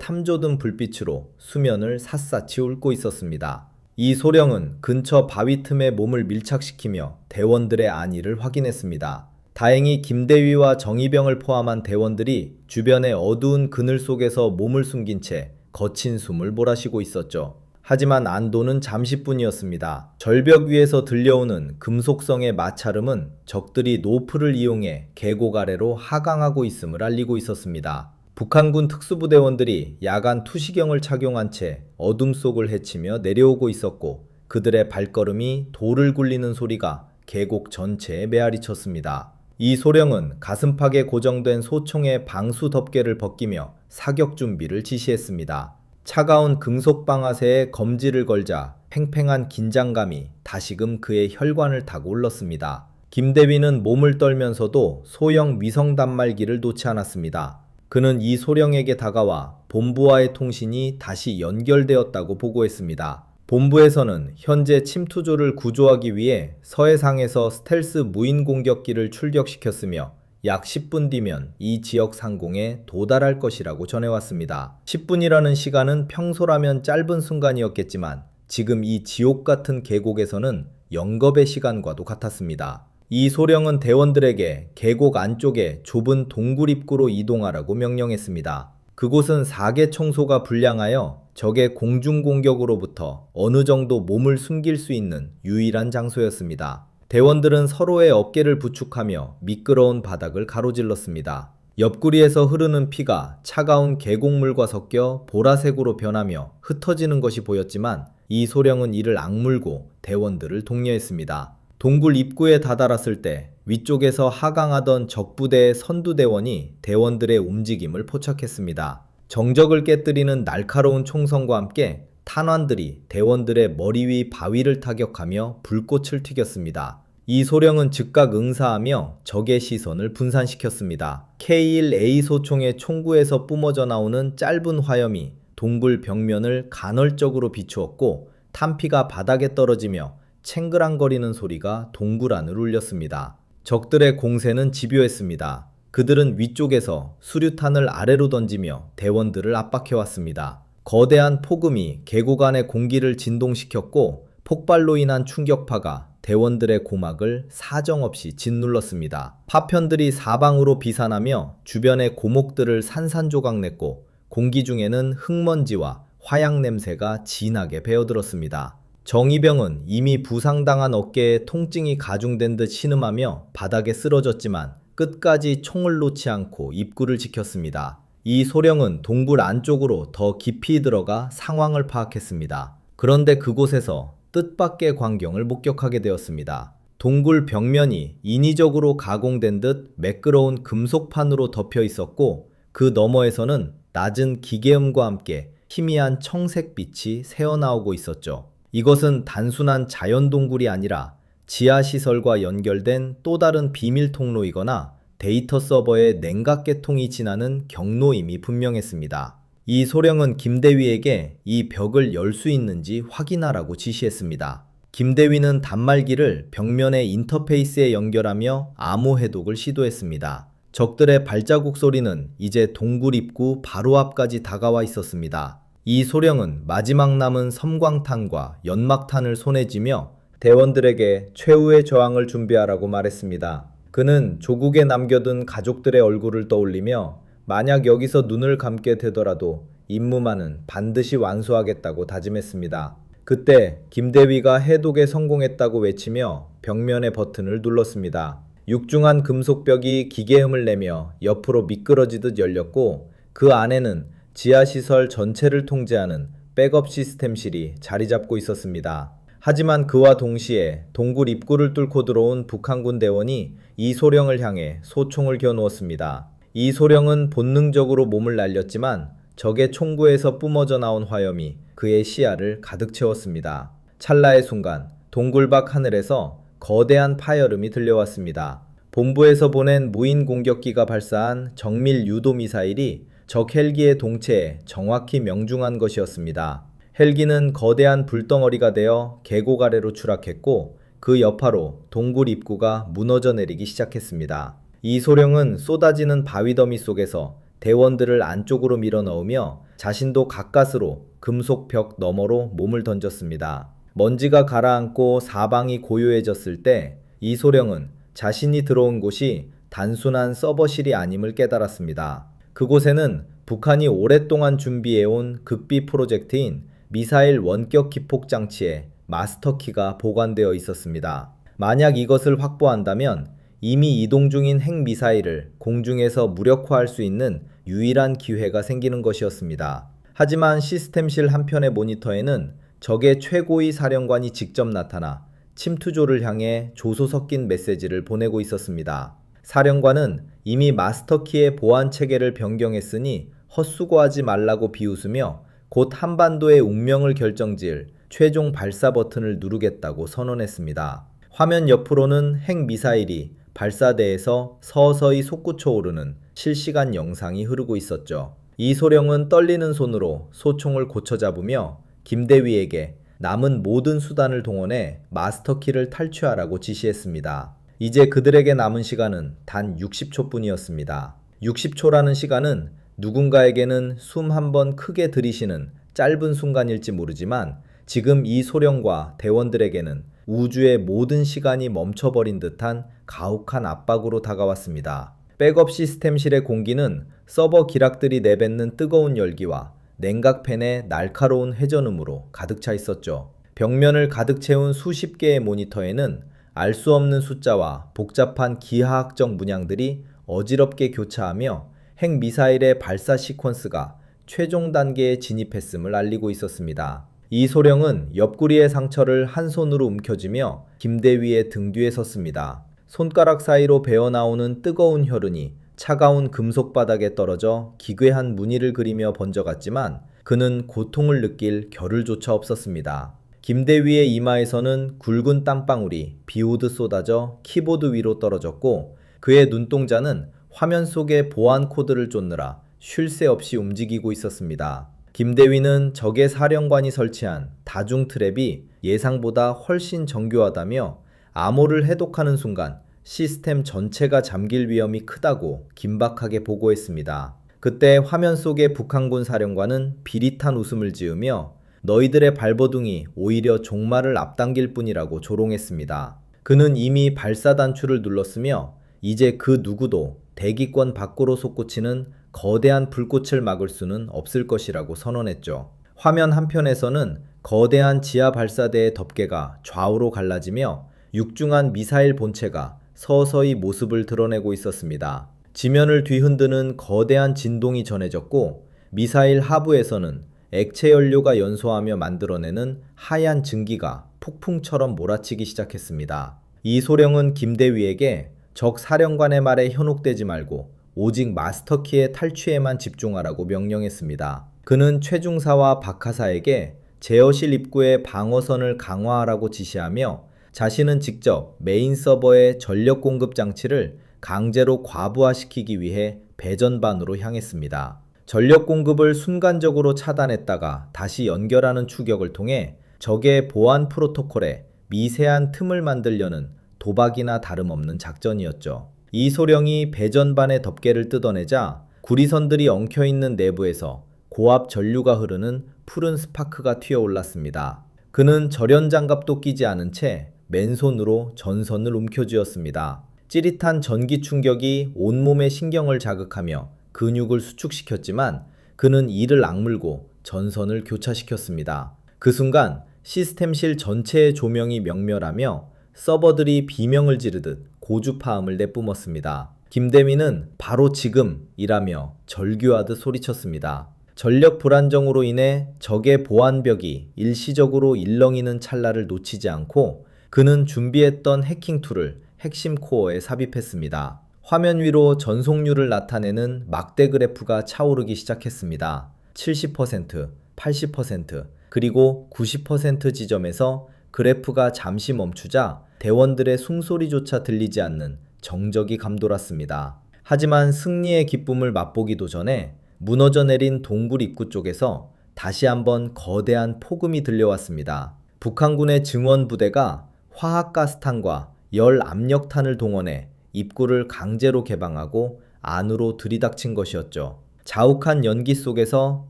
탐조든 불빛으로 수면을 샅샅이 훑고 있었습니다. 이 소령은 근처 바위 틈에 몸을 밀착시키며 대원들의 안위를 확인했습니다. 다행히 김대위와 정의병을 포함한 대원들이 주변의 어두운 그늘 속에서 몸을 숨긴 채 거친 숨을 몰아쉬고 있었죠. 하지만 안도는 잠시뿐이었습니다. 절벽 위에서 들려오는 금속성의 마찰음은 적들이 노프를 이용해 계곡 아래로 하강하고 있음을 알리고 있었습니다. 북한군 특수부대원들이 야간 투시경을 착용한 채 어둠 속을 헤치며 내려오고 있었고, 그들의 발걸음이 돌을 굴리는 소리가 계곡 전체에 메아리쳤습니다. 이 소령은 가슴팍에 고정된 소총의 방수 덮개를 벗기며 사격 준비를 지시했습니다. 차가운 금속 방아쇠에 검지를 걸자 팽팽한 긴장감이 다시금 그의 혈관을 타고 올랐습니다. 김대위는 몸을 떨면서도 소형 위성 단말기를 놓지 않았습니다. 그는 이 소령에게 다가와 본부와의 통신이 다시 연결되었다고 보고했습니다. 본부에서는 현재 침투조를 구조하기 위해 서해상에서 스텔스 무인 공격기를 출격시켰으며 약 10분 뒤면 이 지역 상공에 도달할 것이라고 전해왔습니다. 10분이라는 시간은 평소라면 짧은 순간이었겠지만 지금 이 지옥 같은 계곡에서는 영겁의 시간과도 같았습니다. 이 소령은 대원들에게 계곡 안쪽에 좁은 동굴 입구로 이동하라고 명령했습니다. 그곳은 사계 청소가 불량하여 적의 공중 공격으로부터 어느 정도 몸을 숨길 수 있는 유일한 장소였습니다. 대원들은 서로의 어깨를 부축하며 미끄러운 바닥을 가로질렀습니다. 옆구리에서 흐르는 피가 차가운 계곡물과 섞여 보라색으로 변하며 흩어지는 것이 보였지만 이 소령은 이를 악물고 대원들을 독려했습니다. 동굴 입구에 다다랐을 때 위쪽에서 하강하던 적부대의 선두대원이 대원들의 움직임을 포착했습니다. 정적을 깨뜨리는 날카로운 총성과 함께 탄환들이 대원들의 머리 위 바위를 타격하며 불꽃을 튀겼습니다. 이 소령은 즉각 응사하며 적의 시선을 분산시켰습니다. K1A 소총의 총구에서 뿜어져 나오는 짧은 화염이 동굴 벽면을 간헐적으로 비추었고, 탄피가 바닥에 떨어지며 챙그랑거리는 소리가 동굴 안을 울렸습니다. 적들의 공세는 집요했습니다. 그들은 위쪽에서 수류탄을 아래로 던지며 대원들을 압박해왔습니다. 거대한 폭음이 계곡 안의 공기를 진동시켰고, 폭발로 인한 충격파가 대원들의 고막을 사정없이 짓눌렀습니다. 파편들이 사방으로 비산하며 주변의 고목들을 산산조각냈고, 공기 중에는 흙먼지와 화약 냄새가 진하게 배어들었습니다. 정의병은 이미 부상당한 어깨에 통증이 가중된 듯 신음하며 바닥에 쓰러졌지만 끝까지 총을 놓지 않고 입구를 지켰습니다. 이 소령은 동굴 안쪽으로 더 깊이 들어가 상황을 파악했습니다. 그런데 그곳에서 뜻밖의 광경을 목격하게 되었습니다. 동굴 벽면이 인위적으로 가공된 듯 매끄러운 금속판으로 덮여 있었고, 그 너머에서는 낮은 기계음과 함께 희미한 청색빛이 새어나오고 있었죠. 이것은 단순한 자연동굴이 아니라 지하시설과 연결된 또 다른 비밀 통로이거나 데이터 서버의 냉각계통이 지나는 경로임이 분명했습니다. 이 소령은 김대위에게 이 벽을 열 수 있는지 확인하라고 지시했습니다. 김대위는 단말기를 벽면의 인터페이스에 연결하며 암호 해독을 시도했습니다. 적들의 발자국 소리는 이제 동굴 입구 바로 앞까지 다가와 있었습니다. 이소령은 마지막 남은 섬광탄과 연막탄을 손에 쥐며 대원들에게 최후의 저항을 준비하라고 말했습니다. 그는 조국에 남겨둔 가족들의 얼굴을 떠올리며 만약 여기서 눈을 감게 되더라도 임무만은 반드시 완수하겠다고 다짐했습니다. 그때 김대위가 해독에 성공했다고 외치며 벽면의 버튼을 눌렀습니다. 육중한 금속벽이 기계음을 내며 옆으로 미끄러지듯 열렸고 그 안에는 지하시설 전체를 통제하는 백업 시스템실이 자리 잡고 있었습니다. 하지만 그와 동시에 동굴 입구를 뚫고 들어온 북한군 대원이 이소령을 향해 소총을 겨누었습니다. 이소령은 본능적으로 몸을 날렸지만 적의 총구에서 뿜어져 나온 화염이 그의 시야를 가득 채웠습니다. 찰나의 순간 동굴 밖 하늘에서 거대한 파열음이 들려왔습니다. 본부에서 보낸 무인 공격기가 발사한 정밀 유도 미사일이 적 헬기의 동체에 정확히 명중한 것이었습니다. 헬기는 거대한 불덩어리가 되어 계곡 아래로 추락했고 그 여파로 동굴 입구가 무너져 내리기 시작했습니다. 이소령은 쏟아지는 바위더미 속에서 대원들을 안쪽으로 밀어넣으며 자신도 가까스로 금속 벽 너머로 몸을 던졌습니다. 먼지가 가라앉고 사방이 고요해졌을 때 이소령은 자신이 들어온 곳이 단순한 서버실이 아님을 깨달았습니다. 그곳에는 북한이 오랫동안 준비해온 극비 프로젝트인 미사일 원격 기폭 장치의 마스터키가 보관되어 있었습니다. 만약 이것을 확보한다면 이미 이동 중인 핵미사일을 공중에서 무력화할 수 있는 유일한 기회가 생기는 것이었습니다. 하지만 시스템실 한편의 모니터에는 적의 최고위 사령관이 직접 나타나 침투조를 향해 조소 섞인 메시지를 보내고 있었습니다. 사령관은 이미 마스터키의 보안 체계를 변경했으니 헛수고하지 말라고 비웃으며 곧 한반도의 운명을 결정지을 최종 발사 버튼을 누르겠다고 선언했습니다. 화면 옆으로는 핵미사일이 발사대에서 서서히 솟구쳐 오르는 실시간 영상이 흐르고 있었죠. 이소령은 떨리는 손으로 소총을 고쳐 잡으며 김대위에게 남은 모든 수단을 동원해 마스터키를 탈취하라고 지시했습니다. 이제 그들에게 남은 시간은 단 60초뿐이었습니다. 60초라는 시간은 누군가에게는 숨 한 번 크게 들이쉬는 짧은 순간일지 모르지만 지금 이소령과 대원들에게는 우주의 모든 시간이 멈춰버린 듯한 가혹한 압박으로 다가왔습니다. 백업 시스템실의 공기는 서버 기락들이 내뱉는 뜨거운 열기와 냉각팬의 날카로운 회전음으로 가득 차 있었죠. 벽면을 가득 채운 수십 개의 모니터에는 알 수 없는 숫자와 복잡한 기하학적 문양들이 어지럽게 교차하며 핵미사일의 발사 시퀀스가 최종 단계에 진입했음을 알리고 있었습니다. 이소령은 옆구리의 상처를 한 손으로 움켜쥐며 김대위의 등 뒤에 섰습니다. 손가락 사이로 배어나오는 뜨거운 혈흔이 차가운 금속 바닥에 떨어져 기괴한 무늬를 그리며 번져갔지만 그는 고통을 느낄 겨를조차 없었습니다. 김대위의 이마에서는 굵은 땀방울이 비오듯 쏟아져 키보드 위로 떨어졌고 그의 눈동자는 화면 속의 보안 코드를 쫓느라 쉴 새 없이 움직이고 있었습니다. 김대위는 적의 사령관이 설치한 다중 트랩이 예상보다 훨씬 정교하다며 암호를 해독하는 순간 시스템 전체가 잠길 위험이 크다고 긴박하게 보고했습니다. 그때 화면 속의 북한군 사령관은 비릿한 웃음을 지으며 너희들의 발버둥이 오히려 종말을 앞당길 뿐이라고 조롱했습니다. 그는 이미 발사 단추를 눌렀으며 이제 그 누구도 대기권 밖으로 솟구치는 거대한 불꽃을 막을 수는 없을 것이라고 선언했죠. 화면 한편에서는 거대한 지하 발사대의 덮개가 좌우로 갈라지며 육중한 미사일 본체가 서서히 모습을 드러내고 있었습니다. 지면을 뒤흔드는 거대한 진동이 전해졌고 미사일 하부에서는 액체 연료가 연소하며 만들어내는 하얀 증기가 폭풍처럼 몰아치기 시작했습니다. 이소령은 김대위에게 적 사령관의 말에 현혹되지 말고 오직 마스터키의 탈취에만 집중하라고 명령했습니다. 그는 최중사와 박하사에게 제어실 입구의 방어선을 강화하라고 지시하며 자신은 직접 메인 서버의 전력 공급 장치를 강제로 과부하시키기 위해 배전반으로 향했습니다. 전력 공급을 순간적으로 차단했다가 다시 연결하는 추격을 통해 적의 보안 프로토콜에 미세한 틈을 만들려는 도박이나 다름없는 작전이었죠. 이소령이 배전반의 덮개를 뜯어내자 구리선들이 엉켜있는 내부에서 고압 전류가 흐르는 푸른 스파크가 튀어올랐습니다. 그는 절연 장갑도 끼지 않은 채 맨손으로 전선을 움켜쥐었습니다. 찌릿한 전기 충격이 온몸의 신경을 자극하며 근육을 수축시켰지만 그는 이를 악물고 전선을 교차시켰습니다. 그 순간 시스템실 전체의 조명이 명멸하며 서버들이 비명을 지르듯 고주파음을 내뿜었습니다. 김대민은 바로 지금이라며 절규하듯 소리쳤습니다. 전력 불안정으로 인해 적의 보안벽이 일시적으로 일렁이는 찰나를 놓치지 않고 그는 준비했던 해킹 툴을 핵심 코어에 삽입했습니다. 화면 위로 전속률을 나타내는 막대 그래프가 차오르기 시작했습니다. 70%, 80%, 그리고 90% 지점에서 그래프가 잠시 멈추자 대원들의 숨소리조차 들리지 않는 정적이 감돌았습니다. 하지만 승리의 기쁨을 맛보기도 전에 무너져 내린 동굴 입구 쪽에서 다시 한번 거대한 폭음이 들려왔습니다. 북한군의 증원 부대가 화학가스탄과 열 압력탄을 동원해 입구를 강제로 개방하고 안으로 들이닥친 것이었죠. 자욱한 연기 속에서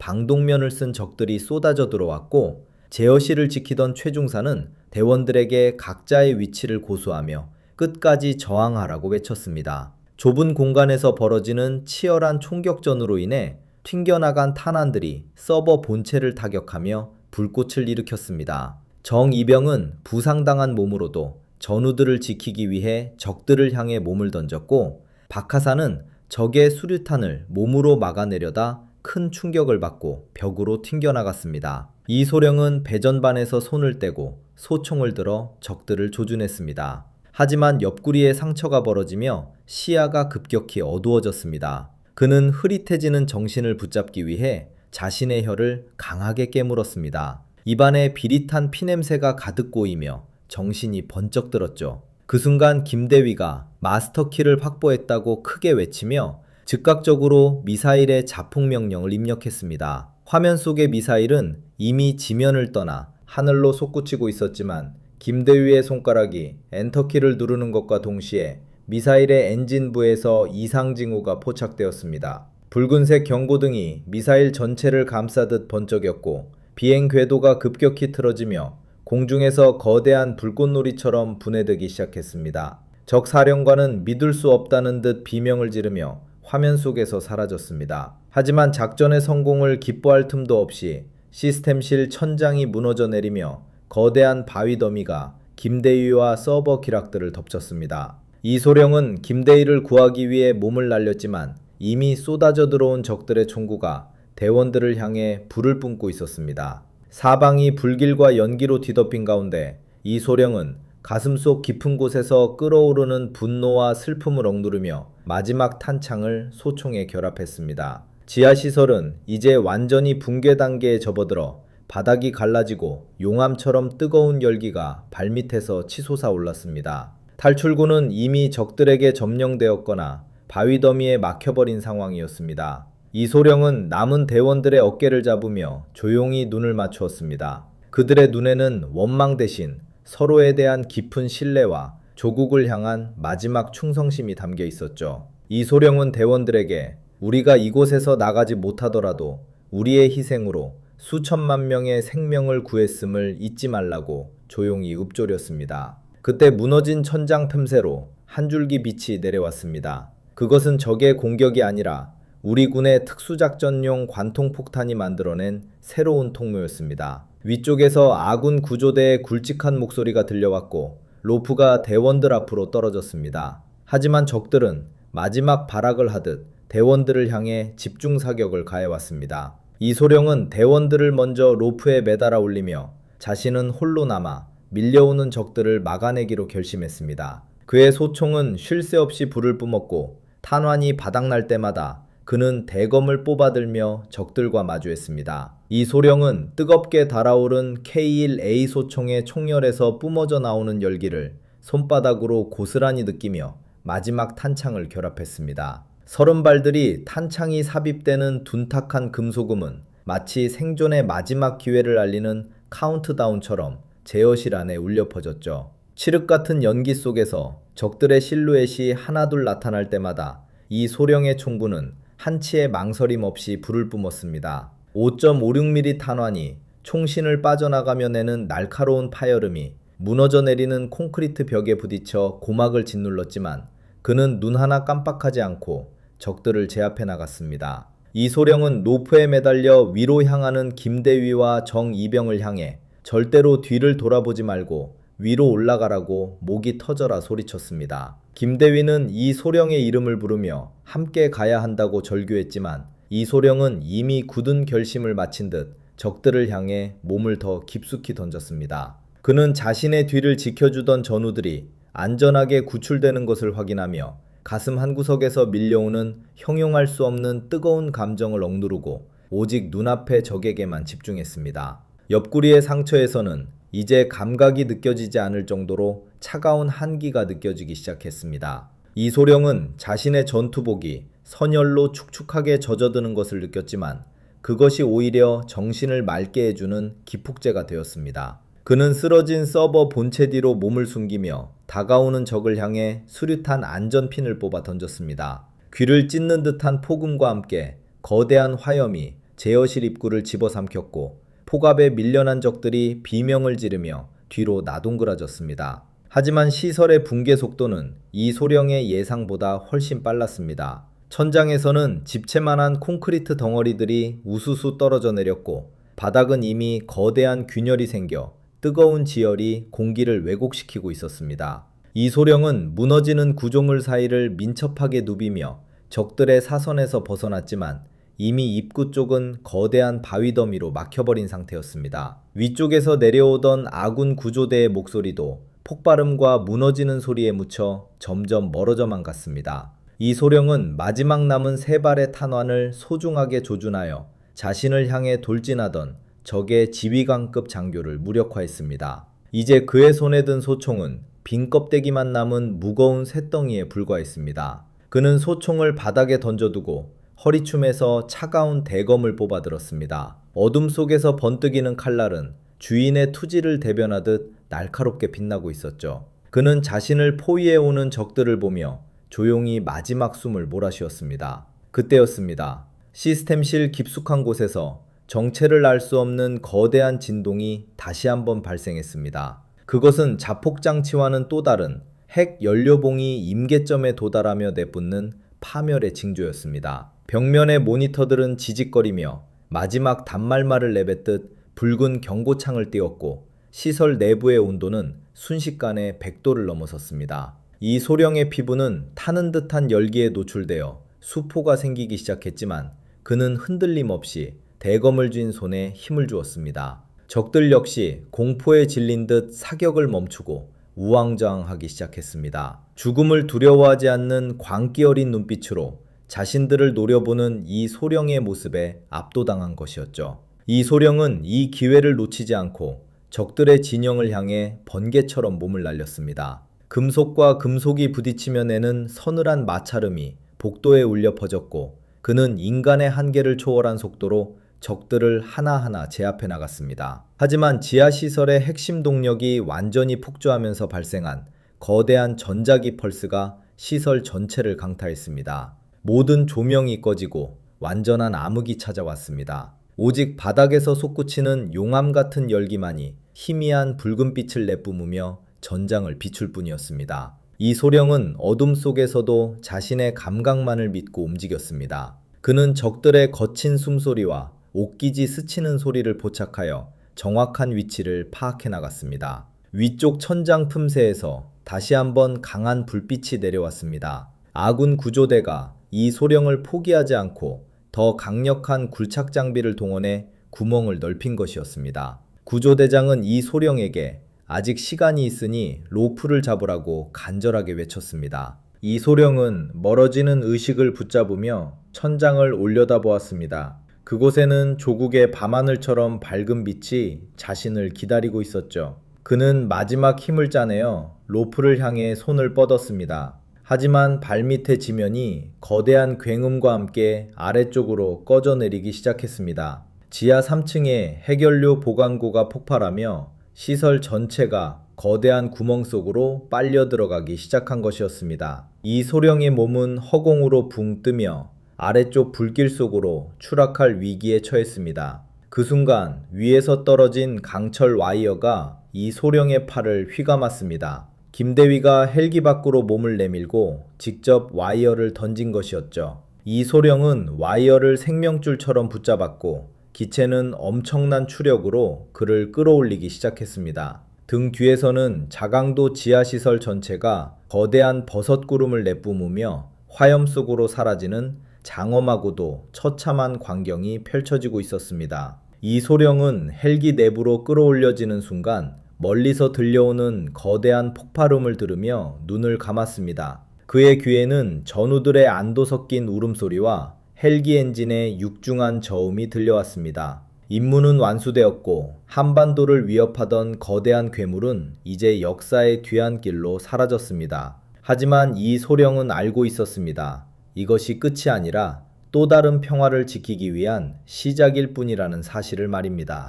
방독면을 쓴 적들이 쏟아져 들어왔고 제어실을 지키던 최중사는 대원들에게 각자의 위치를 고수하며 끝까지 저항하라고 외쳤습니다. 좁은 공간에서 벌어지는 치열한 총격전으로 인해 튕겨나간 탄환들이 서버 본체를 타격하며 불꽃을 일으켰습니다. 정이병은 부상당한 몸으로도 전우들을 지키기 위해 적들을 향해 몸을 던졌고 박하사는 적의 수류탄을 몸으로 막아내려다 큰 충격을 받고 벽으로 튕겨나갔습니다. 이소령은 배전반에서 손을 떼고 소총을 들어 적들을 조준했습니다. 하지만 옆구리에 상처가 벌어지며 시야가 급격히 어두워졌습니다. 그는 흐릿해지는 정신을 붙잡기 위해 자신의 혀를 강하게 깨물었습니다. 입안에 비릿한 피냄새가 가득 고이며 정신이 번쩍 들었죠. 그 순간 김대위가 마스터키를 확보했다고 크게 외치며 즉각적으로 미사일의 자폭 명령을 입력했습니다. 화면 속의 미사일은 이미 지면을 떠나 하늘로 솟구치고 있었지만 김대위의 손가락이 엔터키를 누르는 것과 동시에 미사일의 엔진부에서 이상 징후가 포착되었습니다. 붉은색 경고등이 미사일 전체를 감싸듯 번쩍였고 비행 궤도가 급격히 틀어지며 공중에서 거대한 불꽃놀이처럼 분해되기 시작했습니다. 적 사령관은 믿을 수 없다는 듯 비명을 지르며 화면 속에서 사라졌습니다. 하지만 작전의 성공을 기뻐할 틈도 없이 시스템실 천장이 무너져 내리며 거대한 바위 더미가 김대위와 서버 기락들을 덮쳤습니다. 이소령은 김대위를 구하기 위해 몸을 날렸지만 이미 쏟아져 들어온 적들의 총구가 대원들을 향해 불을 뿜고 있었습니다. 사방이 불길과 연기로 뒤덮인 가운데 이소령은 가슴속 깊은 곳에서 끓어오르는 분노와 슬픔을 억누르며 마지막 탄창을 소총에 결합했습니다. 지하시설은 이제 완전히 붕괴 단계에 접어들어 바닥이 갈라지고 용암처럼 뜨거운 열기가 발밑에서 치솟아 올랐습니다. 탈출구는 이미 적들에게 점령되었거나 바위 더미에 막혀버린 상황이었습니다. 이소령은 남은 대원들의 어깨를 잡으며 조용히 눈을 맞추었습니다. 그들의 눈에는 원망 대신 서로에 대한 깊은 신뢰와 조국을 향한 마지막 충성심이 담겨 있었죠. 이소령은 대원들에게 우리가 이곳에서 나가지 못하더라도 우리의 희생으로 수천만 명의 생명을 구했음을 잊지 말라고 조용히 읊조렸습니다. 그때 무너진 천장 틈새로 한 줄기 빛이 내려왔습니다. 그것은 적의 공격이 아니라 우리 군의 특수작전용 관통폭탄이 만들어낸 새로운 통로였습니다. 위쪽에서 아군 구조대의 굵직한 목소리가 들려왔고 로프가 대원들 앞으로 떨어졌습니다. 하지만 적들은 마지막 발악을 하듯 대원들을 향해 집중 사격을 가해왔습니다. 이소령은 대원들을 먼저 로프에 매달아 올리며 자신은 홀로 남아 밀려오는 적들을 막아내기로 결심했습니다. 그의 소총은 쉴 새 없이 불을 뿜었고 탄환이 바닥날 때마다 그는 대검을 뽑아들며 적들과 마주했습니다. 이소령은 뜨겁게 달아오른 K1A 소총의 총열에서 뿜어져 나오는 열기를 손바닥으로 고스란히 느끼며 마지막 탄창을 결합했습니다. 30발들이 탄창이 삽입되는 둔탁한 금소금은 마치 생존의 마지막 기회를 알리는 카운트다운처럼 제어실 안에 울려 퍼졌죠. 칠흑 같은 연기 속에서 적들의 실루엣이 하나둘 나타날 때마다 이 소령의 총구는 한치의 망설임 없이 불을 뿜었습니다. 5.56mm 탄환이 총신을 빠져나가며 내는 날카로운 파열음이 무너져 내리는 콘크리트 벽에 부딪혀 고막을 짓눌렀지만 그는 눈 하나 깜빡하지 않고 적들을 제압해 나갔습니다. 이소령은 로프에 매달려 위로 향하는 김대위와 정이병을 향해 절대로 뒤를 돌아보지 말고 위로 올라가라고 목이 터져라 소리쳤습니다. 김대위는 이소령의 이름을 부르며 함께 가야 한다고 절규했지만 이소령은 이미 굳은 결심을 마친 듯 적들을 향해 몸을 더 깊숙이 던졌습니다. 그는 자신의 뒤를 지켜주던 전우들이 안전하게 구출되는 것을 확인하며 가슴 한구석에서 밀려오는 형용할 수 없는 뜨거운 감정을 억누르고 오직 눈앞의 적에게만 집중했습니다. 옆구리의 상처에서는 이제 감각이 느껴지지 않을 정도로 차가운 한기가 느껴지기 시작했습니다. 이소령은 자신의 전투복이 선열로 축축하게 젖어드는 것을 느꼈지만 그것이 오히려 정신을 맑게 해주는 기폭제가 되었습니다. 그는 쓰러진 서버 본체 뒤로 몸을 숨기며 다가오는 적을 향해 수류탄 안전핀을 뽑아 던졌습니다. 귀를 찢는 듯한 폭음과 함께 거대한 화염이 제어실 입구를 집어삼켰고 폭압에 밀려난 적들이 비명을 지르며 뒤로 나동그라졌습니다. 하지만 시설의 붕괴 속도는 이소령의 예상보다 훨씬 빨랐습니다. 천장에서는 집채만한 콘크리트 덩어리들이 우수수 떨어져 내렸고 바닥은 이미 거대한 균열이 생겨 뜨거운 지열이 공기를 왜곡시키고 있었습니다. 이소령은 무너지는 구조물 사이를 민첩하게 누비며 적들의 사선에서 벗어났지만 이미 입구 쪽은 거대한 바위 더미로 막혀버린 상태였습니다. 위쪽에서 내려오던 아군 구조대의 목소리도 폭발음과 무너지는 소리에 묻혀 점점 멀어져만 갔습니다. 이소령은 마지막 남은 3발의 탄환을 소중하게 조준하여 자신을 향해 돌진하던 적의 지휘관급 장교를 무력화했습니다. 이제 그의 손에 든 소총은 빈 껍데기만 남은 무거운 쇳덩이에 불과했습니다. 그는 소총을 바닥에 던져두고 허리춤에서 차가운 대검을 뽑아들었습니다. 어둠 속에서 번뜩이는 칼날은 주인의 투지를 대변하듯 날카롭게 빛나고 있었죠. 그는 자신을 포위해오는 적들을 보며 조용히 마지막 숨을 몰아쉬었습니다. 그때였습니다. 시스템실 깊숙한 곳에서 정체를 알 수 없는 거대한 진동이 다시 한번 발생했습니다. 그것은 자폭장치와는 또 다른 핵 연료봉이 임계점에 도달하며 내뿜는 파멸의 징조였습니다. 벽면의 모니터들은 지직거리며 마지막 단말말을 내뱉듯 붉은 경고창을 띄웠고 시설 내부의 온도는 순식간에 100도를 넘어섰습니다. 이소령의 피부는 타는 듯한 열기에 노출되어 수포가 생기기 시작했지만 그는 흔들림 없이 대검을 쥔 손에 힘을 주었습니다. 적들 역시 공포에 질린 듯 사격을 멈추고 우왕좌왕하기 시작했습니다. 죽음을 두려워하지 않는 광기 어린 눈빛으로 자신들을 노려보는 이소령의 모습에 압도당한 것이었죠. 이소령은 이 기회를 놓치지 않고 적들의 진영을 향해 번개처럼 몸을 날렸습니다. 금속과 금속이 부딪히며 내는 서늘한 마찰음이 복도에 울려 퍼졌고 그는 인간의 한계를 초월한 속도로 적들을 하나하나 제압해 나갔습니다. 하지만 지하시설의 핵심 동력이 완전히 폭주하면서 발생한 거대한 전자기 펄스가 시설 전체를 강타했습니다. 모든 조명이 꺼지고 완전한 암흑이 찾아왔습니다. 오직 바닥에서 솟구치는 용암 같은 열기만이 희미한 붉은빛을 내뿜으며 전장을 비출 뿐이었습니다. 이소령은 어둠 속에서도 자신의 감각만을 믿고 움직였습니다. 그는 적들의 거친 숨소리와 옥기지 스치는 소리를 포착하여 정확한 위치를 파악해 나갔습니다. 위쪽 천장 틈새에서 다시 한번 강한 불빛이 내려왔습니다. 아군 구조대가 이소령을 포기하지 않고 더 강력한 굴착 장비를 동원해 구멍을 넓힌 것이었습니다. 구조대장은 이소령에게 아직 시간이 있으니 로프를 잡으라고 간절하게 외쳤습니다. 이소령은 멀어지는 의식을 붙잡으며 천장을 올려다보았습니다. 그곳에는 조국의 밤하늘처럼 밝은 빛이 자신을 기다리고 있었죠. 그는 마지막 힘을 짜내어 로프를 향해 손을 뻗었습니다. 하지만 발밑의 지면이 거대한 굉음과 함께 아래쪽으로 꺼져내리기 시작했습니다. 지하 3층에 핵연료 보관고가 폭발하며 시설 전체가 거대한 구멍 속으로 빨려 들어가기 시작한 것이었습니다. 이소령의 몸은 허공으로 붕 뜨며 아래쪽 불길 속으로 추락할 위기에 처했습니다. 그 순간 위에서 떨어진 강철 와이어가 이 소령의 팔을 휘감았습니다. 김대위가 헬기 밖으로 몸을 내밀고 직접 와이어를 던진 것이었죠. 이 소령은 와이어를 생명줄처럼 붙잡았고 기체는 엄청난 추력으로 그를 끌어올리기 시작했습니다. 등 뒤에서는 자강도 지하시설 전체가 거대한 버섯구름을 내뿜으며 화염 속으로 사라지는 장엄하고도 처참한 광경이 펼쳐지고 있었습니다. 이 소령은 헬기 내부로 끌어올려지는 순간 멀리서 들려오는 거대한 폭발음을 들으며 눈을 감았습니다. 그의 귀에는 전우들의 안도 섞인 울음소리와 헬기 엔진의 육중한 저음이 들려왔습니다. 임무는 완수되었고 한반도를 위협하던 거대한 괴물은 이제 역사의 뒤안길로 사라졌습니다. 하지만 이 소령은 알고 있었습니다. 이것이 끝이 아니라 또 다른 평화를 지키기 위한 시작일 뿐이라는 사실을 말입니다.